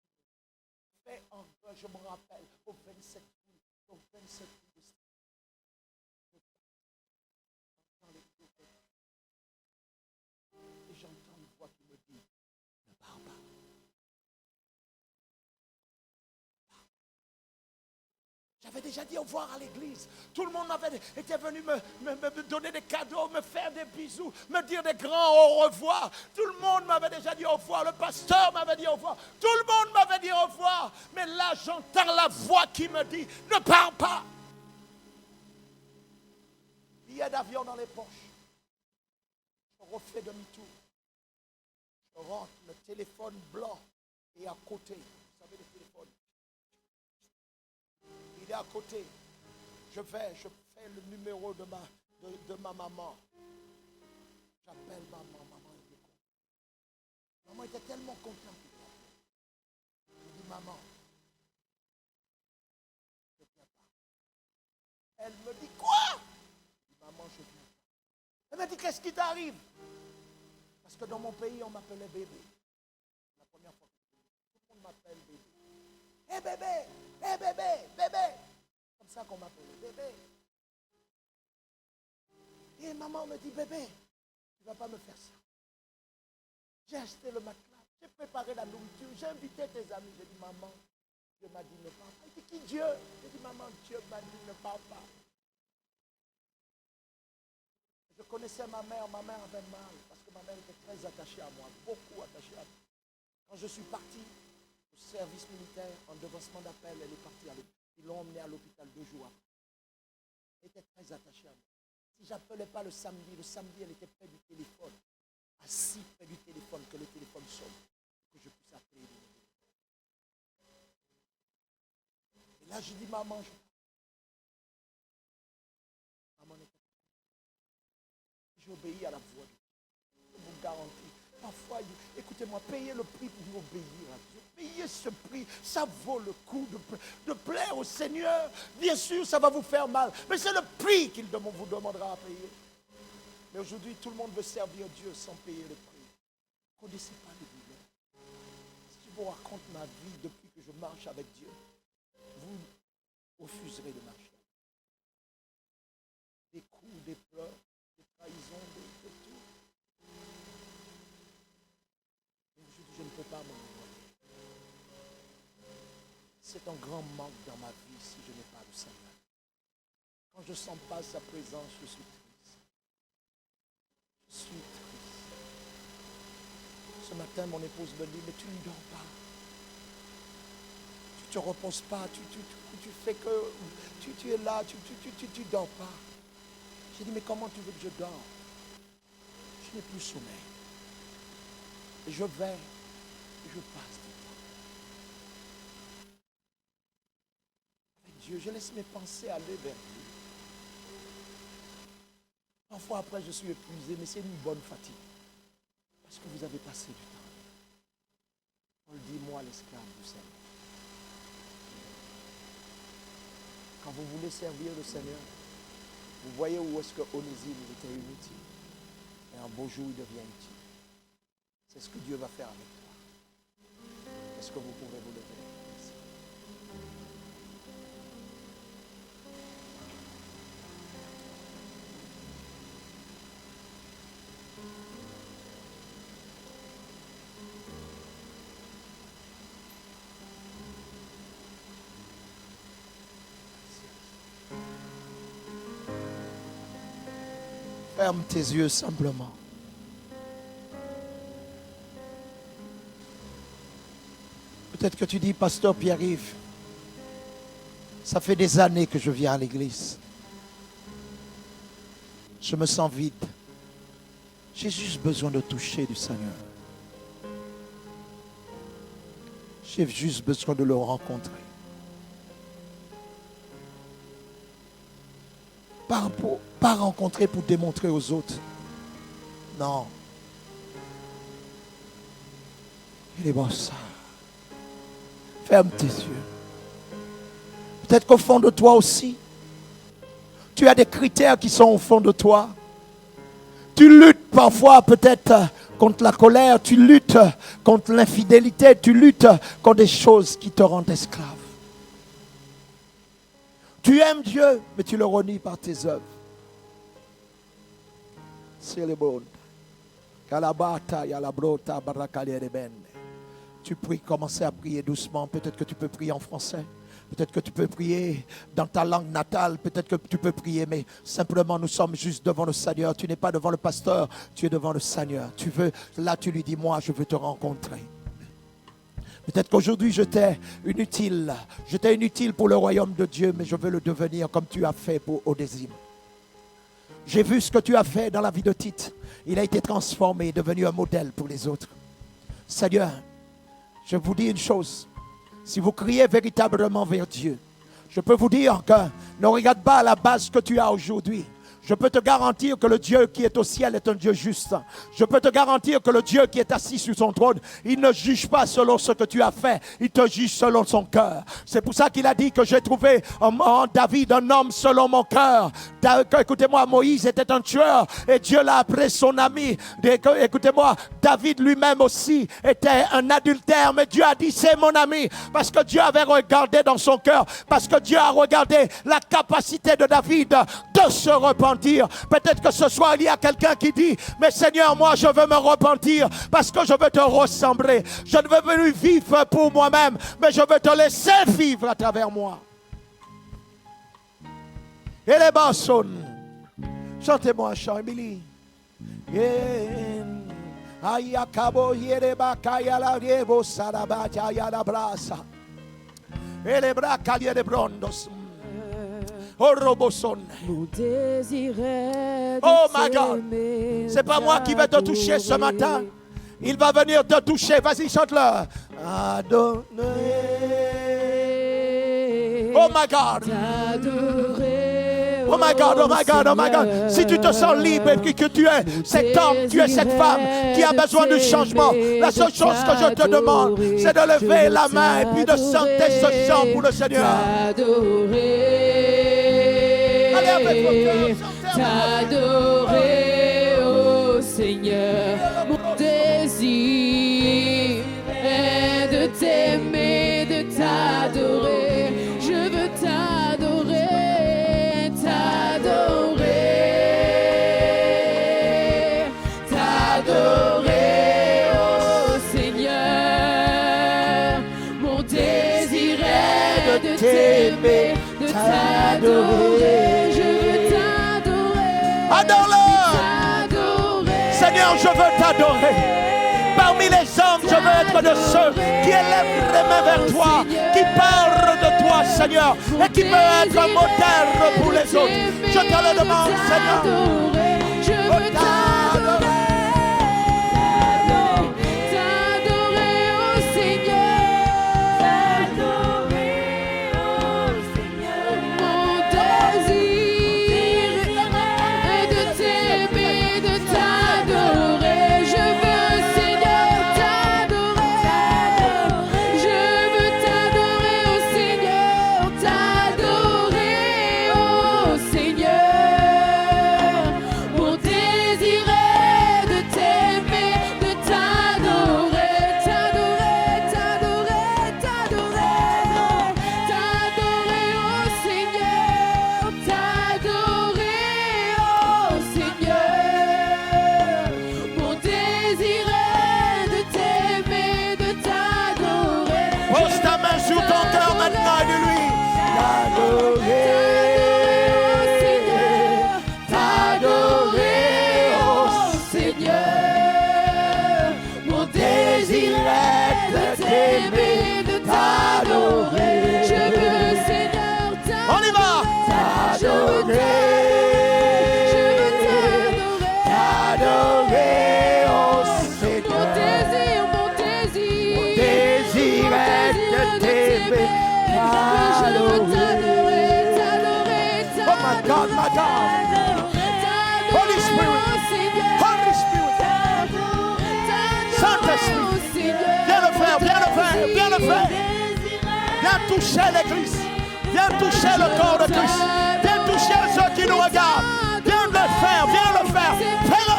fait en vain, je me rappelle, au 27 août, au 27 août, et j'entends une voix qui me dit, ne pars pas. J'avais déjà dit au revoir à l'église. Tout le monde était venu me donner des cadeaux, me faire des bisous, me dire des grands au revoir. Tout le monde m'avait déjà dit au revoir. Le pasteur m'avait dit au revoir. Tout le monde m'avait dit au revoir. Mais là, j'entends la voix qui me dit, ne pars pas. Billet d'avion dans les poches. Je refais demi-tour. Je rentre, le téléphone blanc est à côté. Vous savez, le téléphone. Il est à côté. Je fais le numéro de ma maman. J'appelle maman. Maman était contente. Maman était tellement contente. Je dis, maman, je ne viens pas. Elle me dit, quoi? Je dis, maman, je ne viens pas. Elle me dit, qu'est-ce qui t'arrive? Parce que dans mon pays, on m'appelait bébé. La première fois que tout le monde m'appelle bébé. Hé bébé, hé bébé, bébé. Comme ça qu'on m'appelle bébé. Et maman me dit, bébé, tu ne vas pas me faire ça. J'ai acheté le matelas, j'ai préparé la nourriture, j'ai invité tes amis. J'ai dit, maman, Dieu m'a dit ne pars pas. Il dit, qui Dieu? J'ai dit, maman, Dieu m'a dit ne pars pas. Je connaissais ma mère avait mal, parce que ma mère était très attachée à moi, beaucoup attachée à moi. Quand je suis parti au service militaire, en devancement d'appel, elle est partie à l'hôpital. Ils l'ont emmenée à l'hôpital 2 jours après. Elle était très attachée à moi. Si je n'appelais pas le samedi, elle était près du téléphone, assis près du téléphone, que le téléphone sonne, que je puisse appeler. Et là, je dis, maman, maman n'était pas. J'obéis à la voix de Dieu. Je vous garantis. Parfois, écoutez-moi, payez le prix pour obéir à Dieu. Payez ce prix, ça vaut le coup de plaire au Seigneur. Bien sûr, ça va vous faire mal, mais c'est le prix qu'il vous demandera à payer. Mais aujourd'hui, tout le monde veut servir Dieu sans payer le prix. Vous ne connaissez pas le bilan. Si je vous raconte ma vie depuis que je marche avec Dieu, vous refuserez de marcher. Des coups, des pleurs, des trahisons, de tout. Je ne peux pas m'en envoyer. C'est un grand manque dans ma vie si je n'ai pas le Seigneur. Quand je ne sens pas sa présence, je suis triste. Je suis triste. Ce matin, mon épouse me dit, mais tu ne dors pas. Tu ne te reposes pas. Tu fais que... Tu es là, tu ne dors pas. J'ai dit, mais comment tu veux que je dors? Je n'ai plus sommeil. Et je vais, et je passe du temps. Avec Dieu, je laisse mes pensées aller vers Dieu. Parfois après, je suis épuisé, mais c'est une bonne fatigue. Parce que vous avez passé du temps. Paul dit, moi l'esclave du Seigneur. Quand vous voulez servir le Seigneur, vous voyez où est-ce que Onésime était inutile. Et un beau jour, il devient utile. C'est ce que Dieu va faire avec toi. Est-ce que vous pouvez vous lever? Merci. Ferme tes yeux simplement. Peut-être que tu dis, Pasteur Pierre-Yves, ça fait des années que je viens à l'église. Je me sens vide. J'ai juste besoin de toucher du Seigneur. J'ai juste besoin de le rencontrer. Pas rencontrer pour démontrer aux autres. Non. Il est bon ça. Ferme tes yeux. Peut-être qu'au fond de toi aussi, tu as des critères qui sont au fond de toi. Tu luttes parfois peut-être contre la colère, tu luttes contre l'infidélité, tu luttes contre des choses qui te rendent esclave. Tu aimes Dieu, mais tu le renies par tes œuvres. C'est le bon. Tu pries, commencez à prier doucement. Peut-être que tu peux prier en français. Peut-être que tu peux prier dans ta langue natale. Peut-être que tu peux prier, mais simplement nous sommes juste devant le Seigneur. Tu n'es pas devant le pasteur, tu es devant le Seigneur. Là tu lui dis, moi je veux te rencontrer. Peut-être qu'aujourd'hui j'étais inutile pour le royaume de Dieu, mais je veux le devenir comme tu as fait pour Onésime. J'ai vu ce que tu as fait dans la vie de Tite. Il a été transformé, devenu un modèle pour les autres. Seigneur, je vous dis une chose. Si vous criez véritablement vers Dieu, je peux vous dire que ne regarde pas à la base que tu as aujourd'hui. Je peux te garantir que le Dieu qui est au ciel est un Dieu juste. Je peux te garantir que le Dieu qui est assis sur son trône, il ne juge pas selon ce que tu as fait, il te juge selon son cœur. C'est pour ça qu'il a dit que j'ai trouvé en David un homme selon mon cœur. Écoutez-moi, Moïse était un tueur et Dieu l'a appelé son ami. Écoutez-moi, David lui-même aussi était un adultère, mais Dieu a dit c'est mon ami parce que Dieu avait regardé dans son cœur, parce que Dieu a regardé la capacité de David de se repentir. Peut-être que ce soir il y a quelqu'un qui dit, mais Seigneur, moi je veux me repentir parce que je veux te ressembler. Je ne veux plus vivre pour moi-même, mais je veux te laisser vivre à travers moi. Et les bassons, chantez-moi un chant, Émilie. Ayakabo yereba kayala rebo sarabata yala brasa. Et les bras caliers de brondos. Oh Roboson. Oh my God. C'est pas moi qui vais te toucher ce matin. Il va venir te toucher. Vas-y, chante-le. Adonai. Oh my God. Oh my God, oh my God, oh my God. Si tu te sens libre et que tu es cet homme, tu es cette femme qui a besoin de changement, la seule chose que je te demande, c'est de lever la main et puis de chanter ce chant pour le Seigneur. Allez avec vos cœurs, t'adorer, oh Seigneur. Mon désir est de t'aimer, de t'adorer. Je veux t'adorer, t'adorer, t'adorer, oh Seigneur. Mon désir est de t'aimer, de t'adorer. Adore-le. Seigneur, je veux t'adorer. Parmi Parmi les hommes, je veux être de ceux qui élèvent les mains vers toi, qui parlent de toi, Seigneur, et qui veulent être un modèle pour les autres. Je te le demande, Seigneur. Je veux t'adorer. Viens toucher l'église. Viens toucher le corps de Christ. Viens toucher ceux qui nous regardent. Viens le faire. Viens le faire. Fais-le.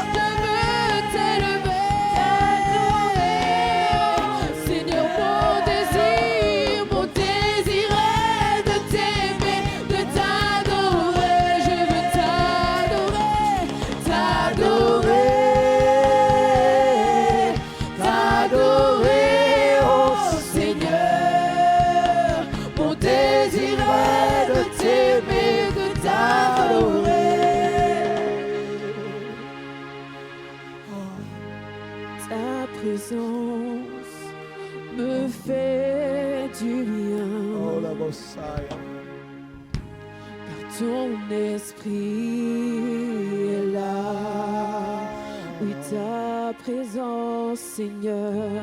Seigneur, mon désir est de t'aimer, de t'adorer. Je veux t'adorer, t'adorer, oh Seigneur. Mon désir est de t'aimer, de t'adorer. Ta présence me fait du bien. Oh, la Messiah. Car ton esprit est là. Oui, ta présence, Seigneur,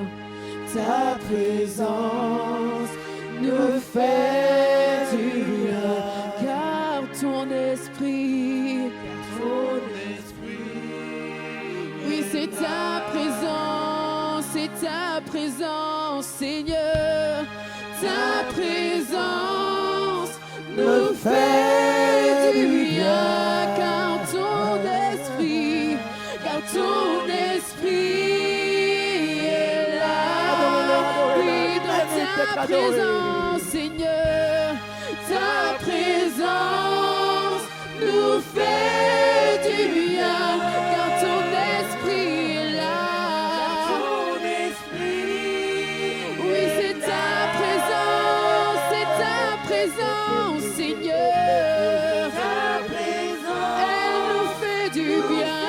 ta présence nous fait du bien. Car ton esprit, oui, c'est ta présence, Seigneur, ta présence nous fait du bien. Car ton esprit est là. Oui, dans ta présence, Seigneur, ta présence nous fait du bien. Car ton esprit est là. Oui, c'est ta présence, Seigneur. Elle nous fait du bien.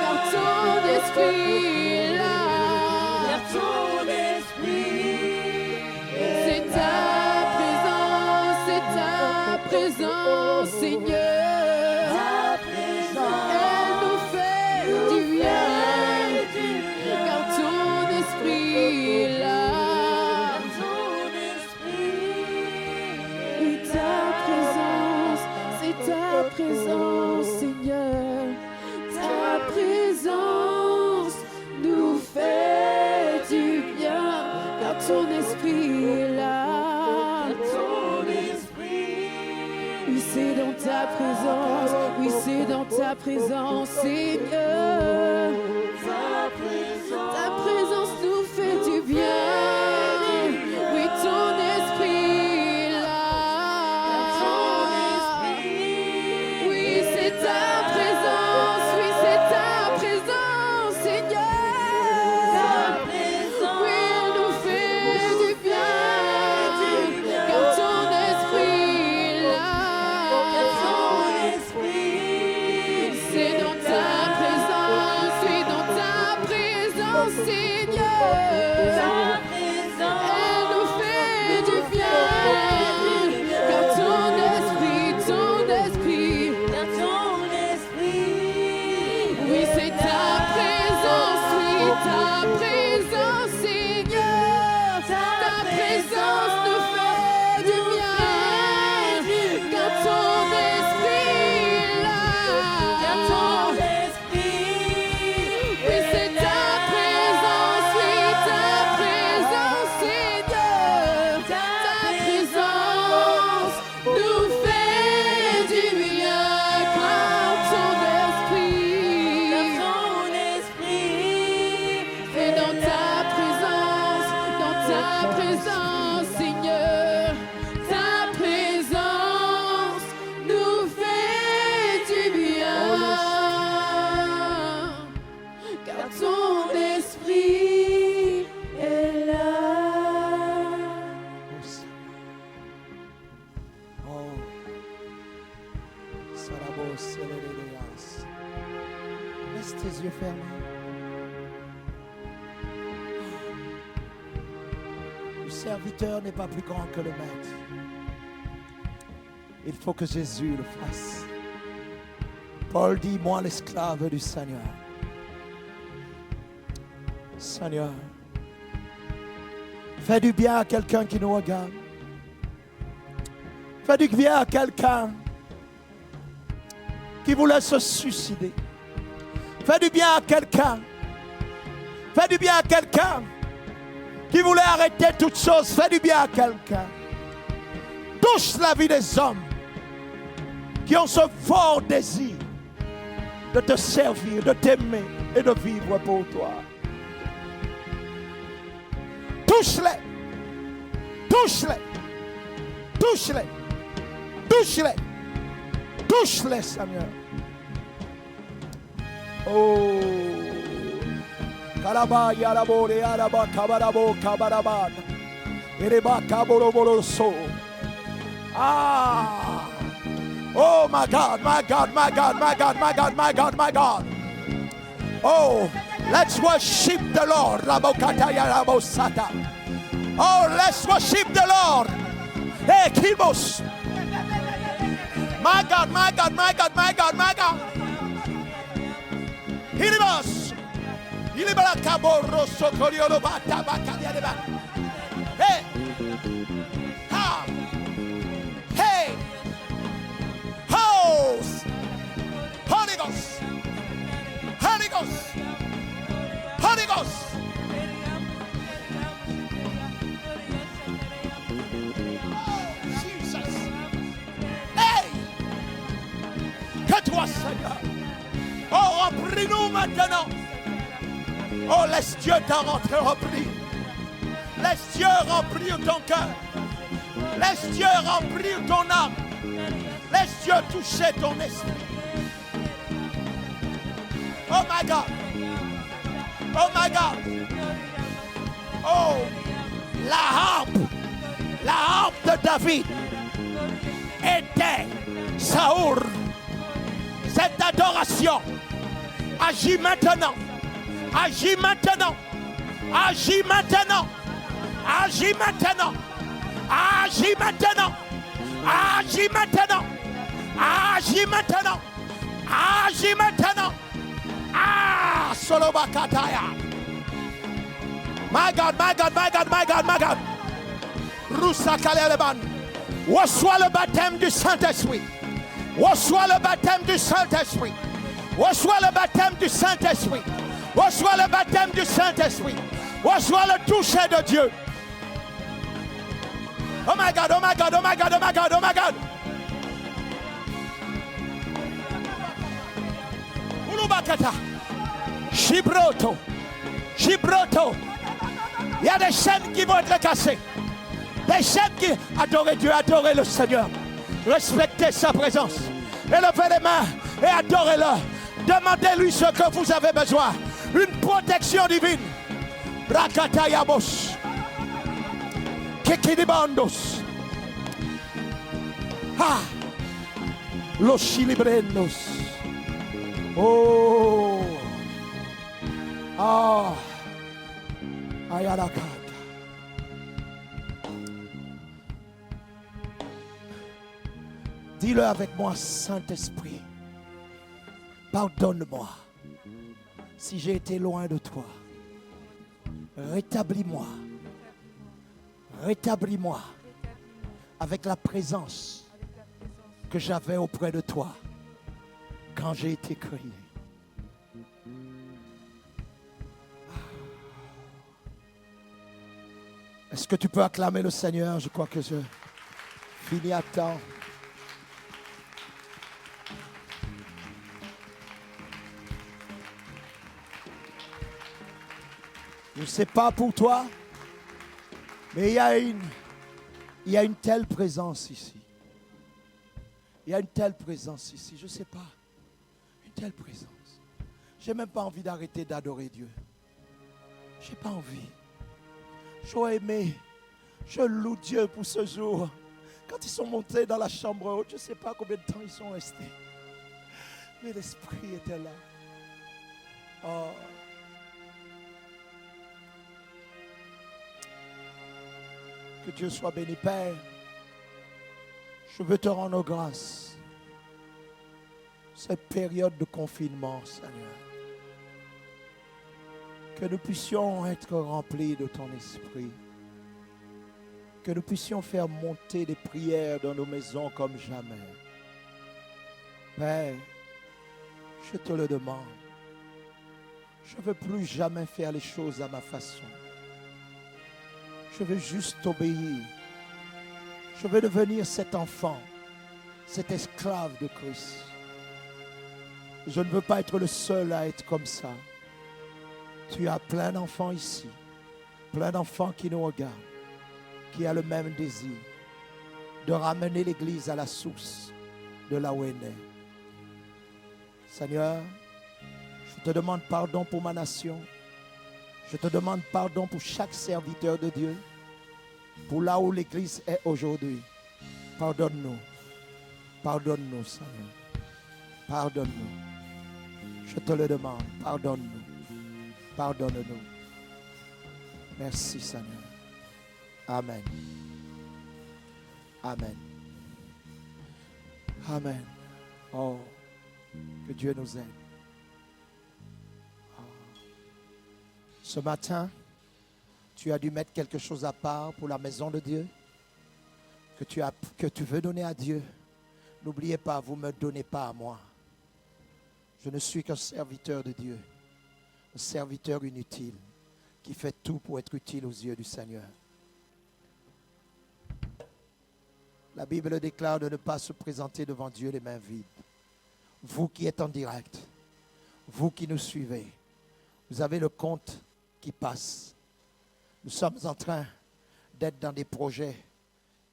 Car ton esprit est là. C'est ta présence, Seigneur. Elle nous fait du bien. Car ton esprit est là. Oui, ta présence, c'est ta présence, Seigneur. Ta présence nous fait du bien. Car ton esprit est là. Oui, c'est dans ta présence. Oui, c'est dans ta présence, Seigneur. Ta présence nous fait du bien. Oui, ton esprit est là. Oui, c'est ta présence. Oui, c'est ta présence, Seigneur. Oui, elle nous fait du bien. Car ton esprit est là. C'est dans ta présence. Oui, dans ta présence. Laisse tes yeux fermés. Le serviteur n'est pas plus grand que le maître. Il faut que Jésus le fasse. Paul dit, moi l'esclave du Seigneur. Seigneur, fais du bien à quelqu'un qui nous regarde. Fais du bien à quelqu'un qui voulait se suicider. Fais du bien à quelqu'un. Fais du bien à quelqu'un qui voulait arrêter toutes choses. Fais du bien à quelqu'un. Touche la vie des hommes qui ont ce fort désir de te servir, de t'aimer et de vivre pour toi. Touche-les. Touche-les. Touche-les. Touche-les. Touche-les, Seigneur. Oh. Karaba yarabore yaraba kabarabo kabarabana. Ereba kaboroboroso. Ah. Oh my God, my God, my God, my God, my God, my God, my God. Oh, let's worship the Lord. Oh, let's worship the Lord. Hey, Kibos. My God, my God, my God, my God, my God. Hilibos. Hilibala kaboro sokoriolo bata bakalia deba. Hey. Ha. Hey. House. Holy Ghost. Holy Ghost. Holy Ghost. Que toi, Seigneur. Oh, remplis-nous maintenant. Oh, laisse Dieu t'en rentrer rempli. Laisse Dieu remplir ton cœur. Laisse Dieu remplir ton âme. Laisse Dieu toucher ton esprit. Oh my God. Oh my God. Oh, la harpe de David était Saoul. Cette adoration agit maintenant, agit maintenant, agit maintenant, agit maintenant, agit maintenant, agit maintenant, agit maintenant, agit maintenant. Ah, Solobakataya. My God, my God, my God, my God, my God. Roussakaleban. Reçois le baptême du Saint-Esprit. Reçois le baptême du Saint-Esprit. Reçois le baptême du Saint-Esprit. Reçois le baptême du Saint-Esprit. Reçois le toucher de Dieu. Oh my God, oh my God, oh my God, oh my God, oh my God. Ulubakata. Gibroto. Gibroto. Il y a des chaînes qui vont être cassées. Des chaînes qui... Adorez Dieu, adorez le Seigneur. Respectez sa présence. Élevez les mains et adorez-le. Demandez-lui ce que vous avez besoin. Une protection divine. Brakatayabos. Kekidibandos. Ah. Los chilibrendos. Oh. Ah. Ayalakata. Dis-le avec moi, Saint-Esprit. Pardonne-moi si j'ai été loin de toi. Rétablis-moi. Rétablis-moi avec la présence que j'avais auprès de toi quand j'ai été créé. Est-ce que tu peux acclamer le Seigneur? Je crois que je finis à temps. Je ne sais pas pour toi, mais il y a une telle présence ici. Il y a une telle présence ici. Je ne sais pas. Une telle présence. Je n'ai même pas envie d'arrêter d'adorer Dieu. Je n'ai pas envie. J'aurais aimé. Je loue Dieu pour ce jour. Quand ils sont montés dans la chambre haute, je ne sais pas combien de temps ils sont restés. Mais l'Esprit était là. Oh. Que Dieu soit béni, Père. Je veux te rendre grâce. Cette période de confinement, Seigneur. Que nous puissions être remplis de ton esprit. Que nous puissions faire monter des prières dans nos maisons comme jamais. Père, je te le demande. Je ne veux plus jamais faire les choses à ma façon. Je veux juste obéir. Je veux devenir cet enfant, cet esclave de Christ. Je ne veux pas être le seul à être comme ça. Tu as plein d'enfants ici, plein d'enfants qui nous regardent, qui ont le même désir de ramener l'Église à la source de là où elle est. Seigneur, je te demande pardon pour ma nation. Je te demande pardon pour chaque serviteur de Dieu, pour là où l'Église est aujourd'hui. Pardonne-nous. Pardonne-nous, Seigneur. Pardonne-nous. Je te le demande. Pardonne-nous. Pardonne-nous. Merci, Seigneur. Amen. Amen. Amen. Oh, que Dieu nous aide. Ce matin, tu as dû mettre quelque chose à part pour la maison de Dieu que tu veux donner à Dieu. N'oubliez pas, vous ne me donnez pas à moi. Je ne suis qu'un serviteur de Dieu, un serviteur inutile qui fait tout pour être utile aux yeux du Seigneur. La Bible déclare de ne pas se présenter devant Dieu les mains vides. Vous qui êtes en direct, vous qui nous suivez, vous avez le compte qui passe. Nous sommes en train d'être dans des projets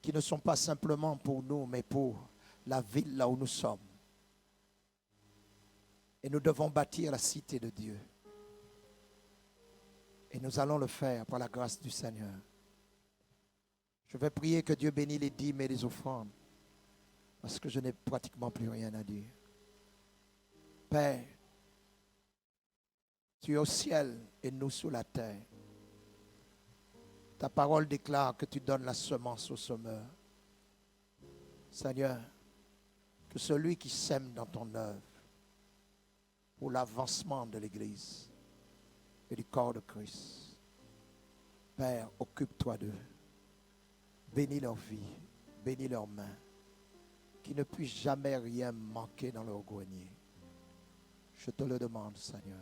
qui ne sont pas simplement pour nous, mais pour la ville là où nous sommes. Et nous devons bâtir la cité de Dieu. Et nous allons le faire par la grâce du Seigneur. Je vais prier que Dieu bénisse les dîmes et les offrandes, parce que je n'ai pratiquement plus rien à dire. Père, tu es au ciel et nous sous la terre. Ta parole déclare que tu donnes la semence au semeur. Seigneur, que celui qui sème dans ton œuvre pour l'avancement de l'Église et du corps de Christ, Père, occupe-toi d'eux. Bénis leur vie, bénis leurs mains, qu'ils ne puissent jamais rien manquer dans leur grenier. Je te le demande, Seigneur,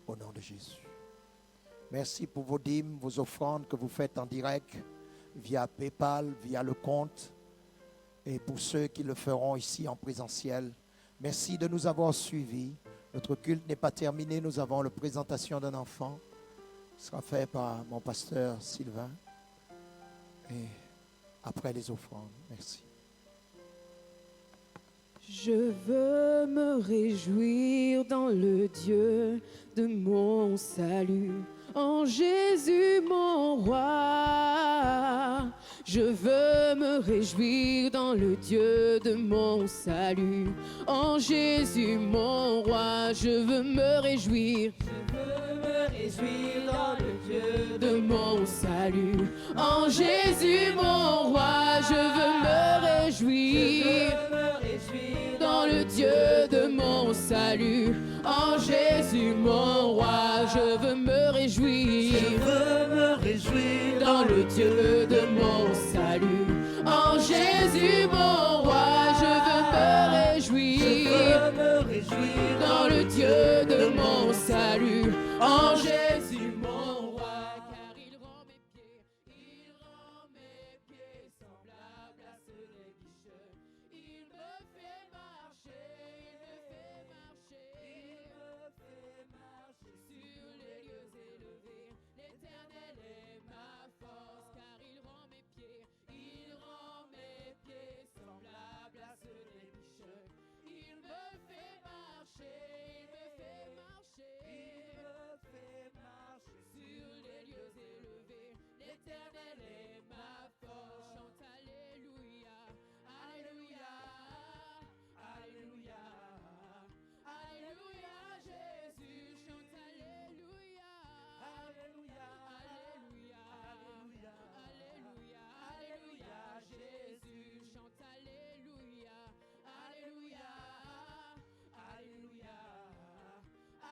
au nom de Jésus. Merci pour vos dîmes, vos offrandes que vous faites en direct, via PayPal, via le compte. Et pour ceux qui le feront ici en présentiel, merci de nous avoir suivis. Notre culte n'est pas terminé, nous avons la présentation d'un enfant. Ce sera fait par mon pasteur Sylvain. Et après les offrandes, merci. Je veux me réjouir dans le Dieu de mon salut, en Jésus mon roi. Je veux me réjouir dans le Dieu de mon salut, en Jésus mon roi. Je veux me réjouir. Je veux me réjouir dans le Dieu de mon salut, en Jésus mon roi. Je veux me réjouir. Dans le Dieu de mon salut, en Jésus mon roi, je veux me réjouir. Je veux me réjouir dans le Dieu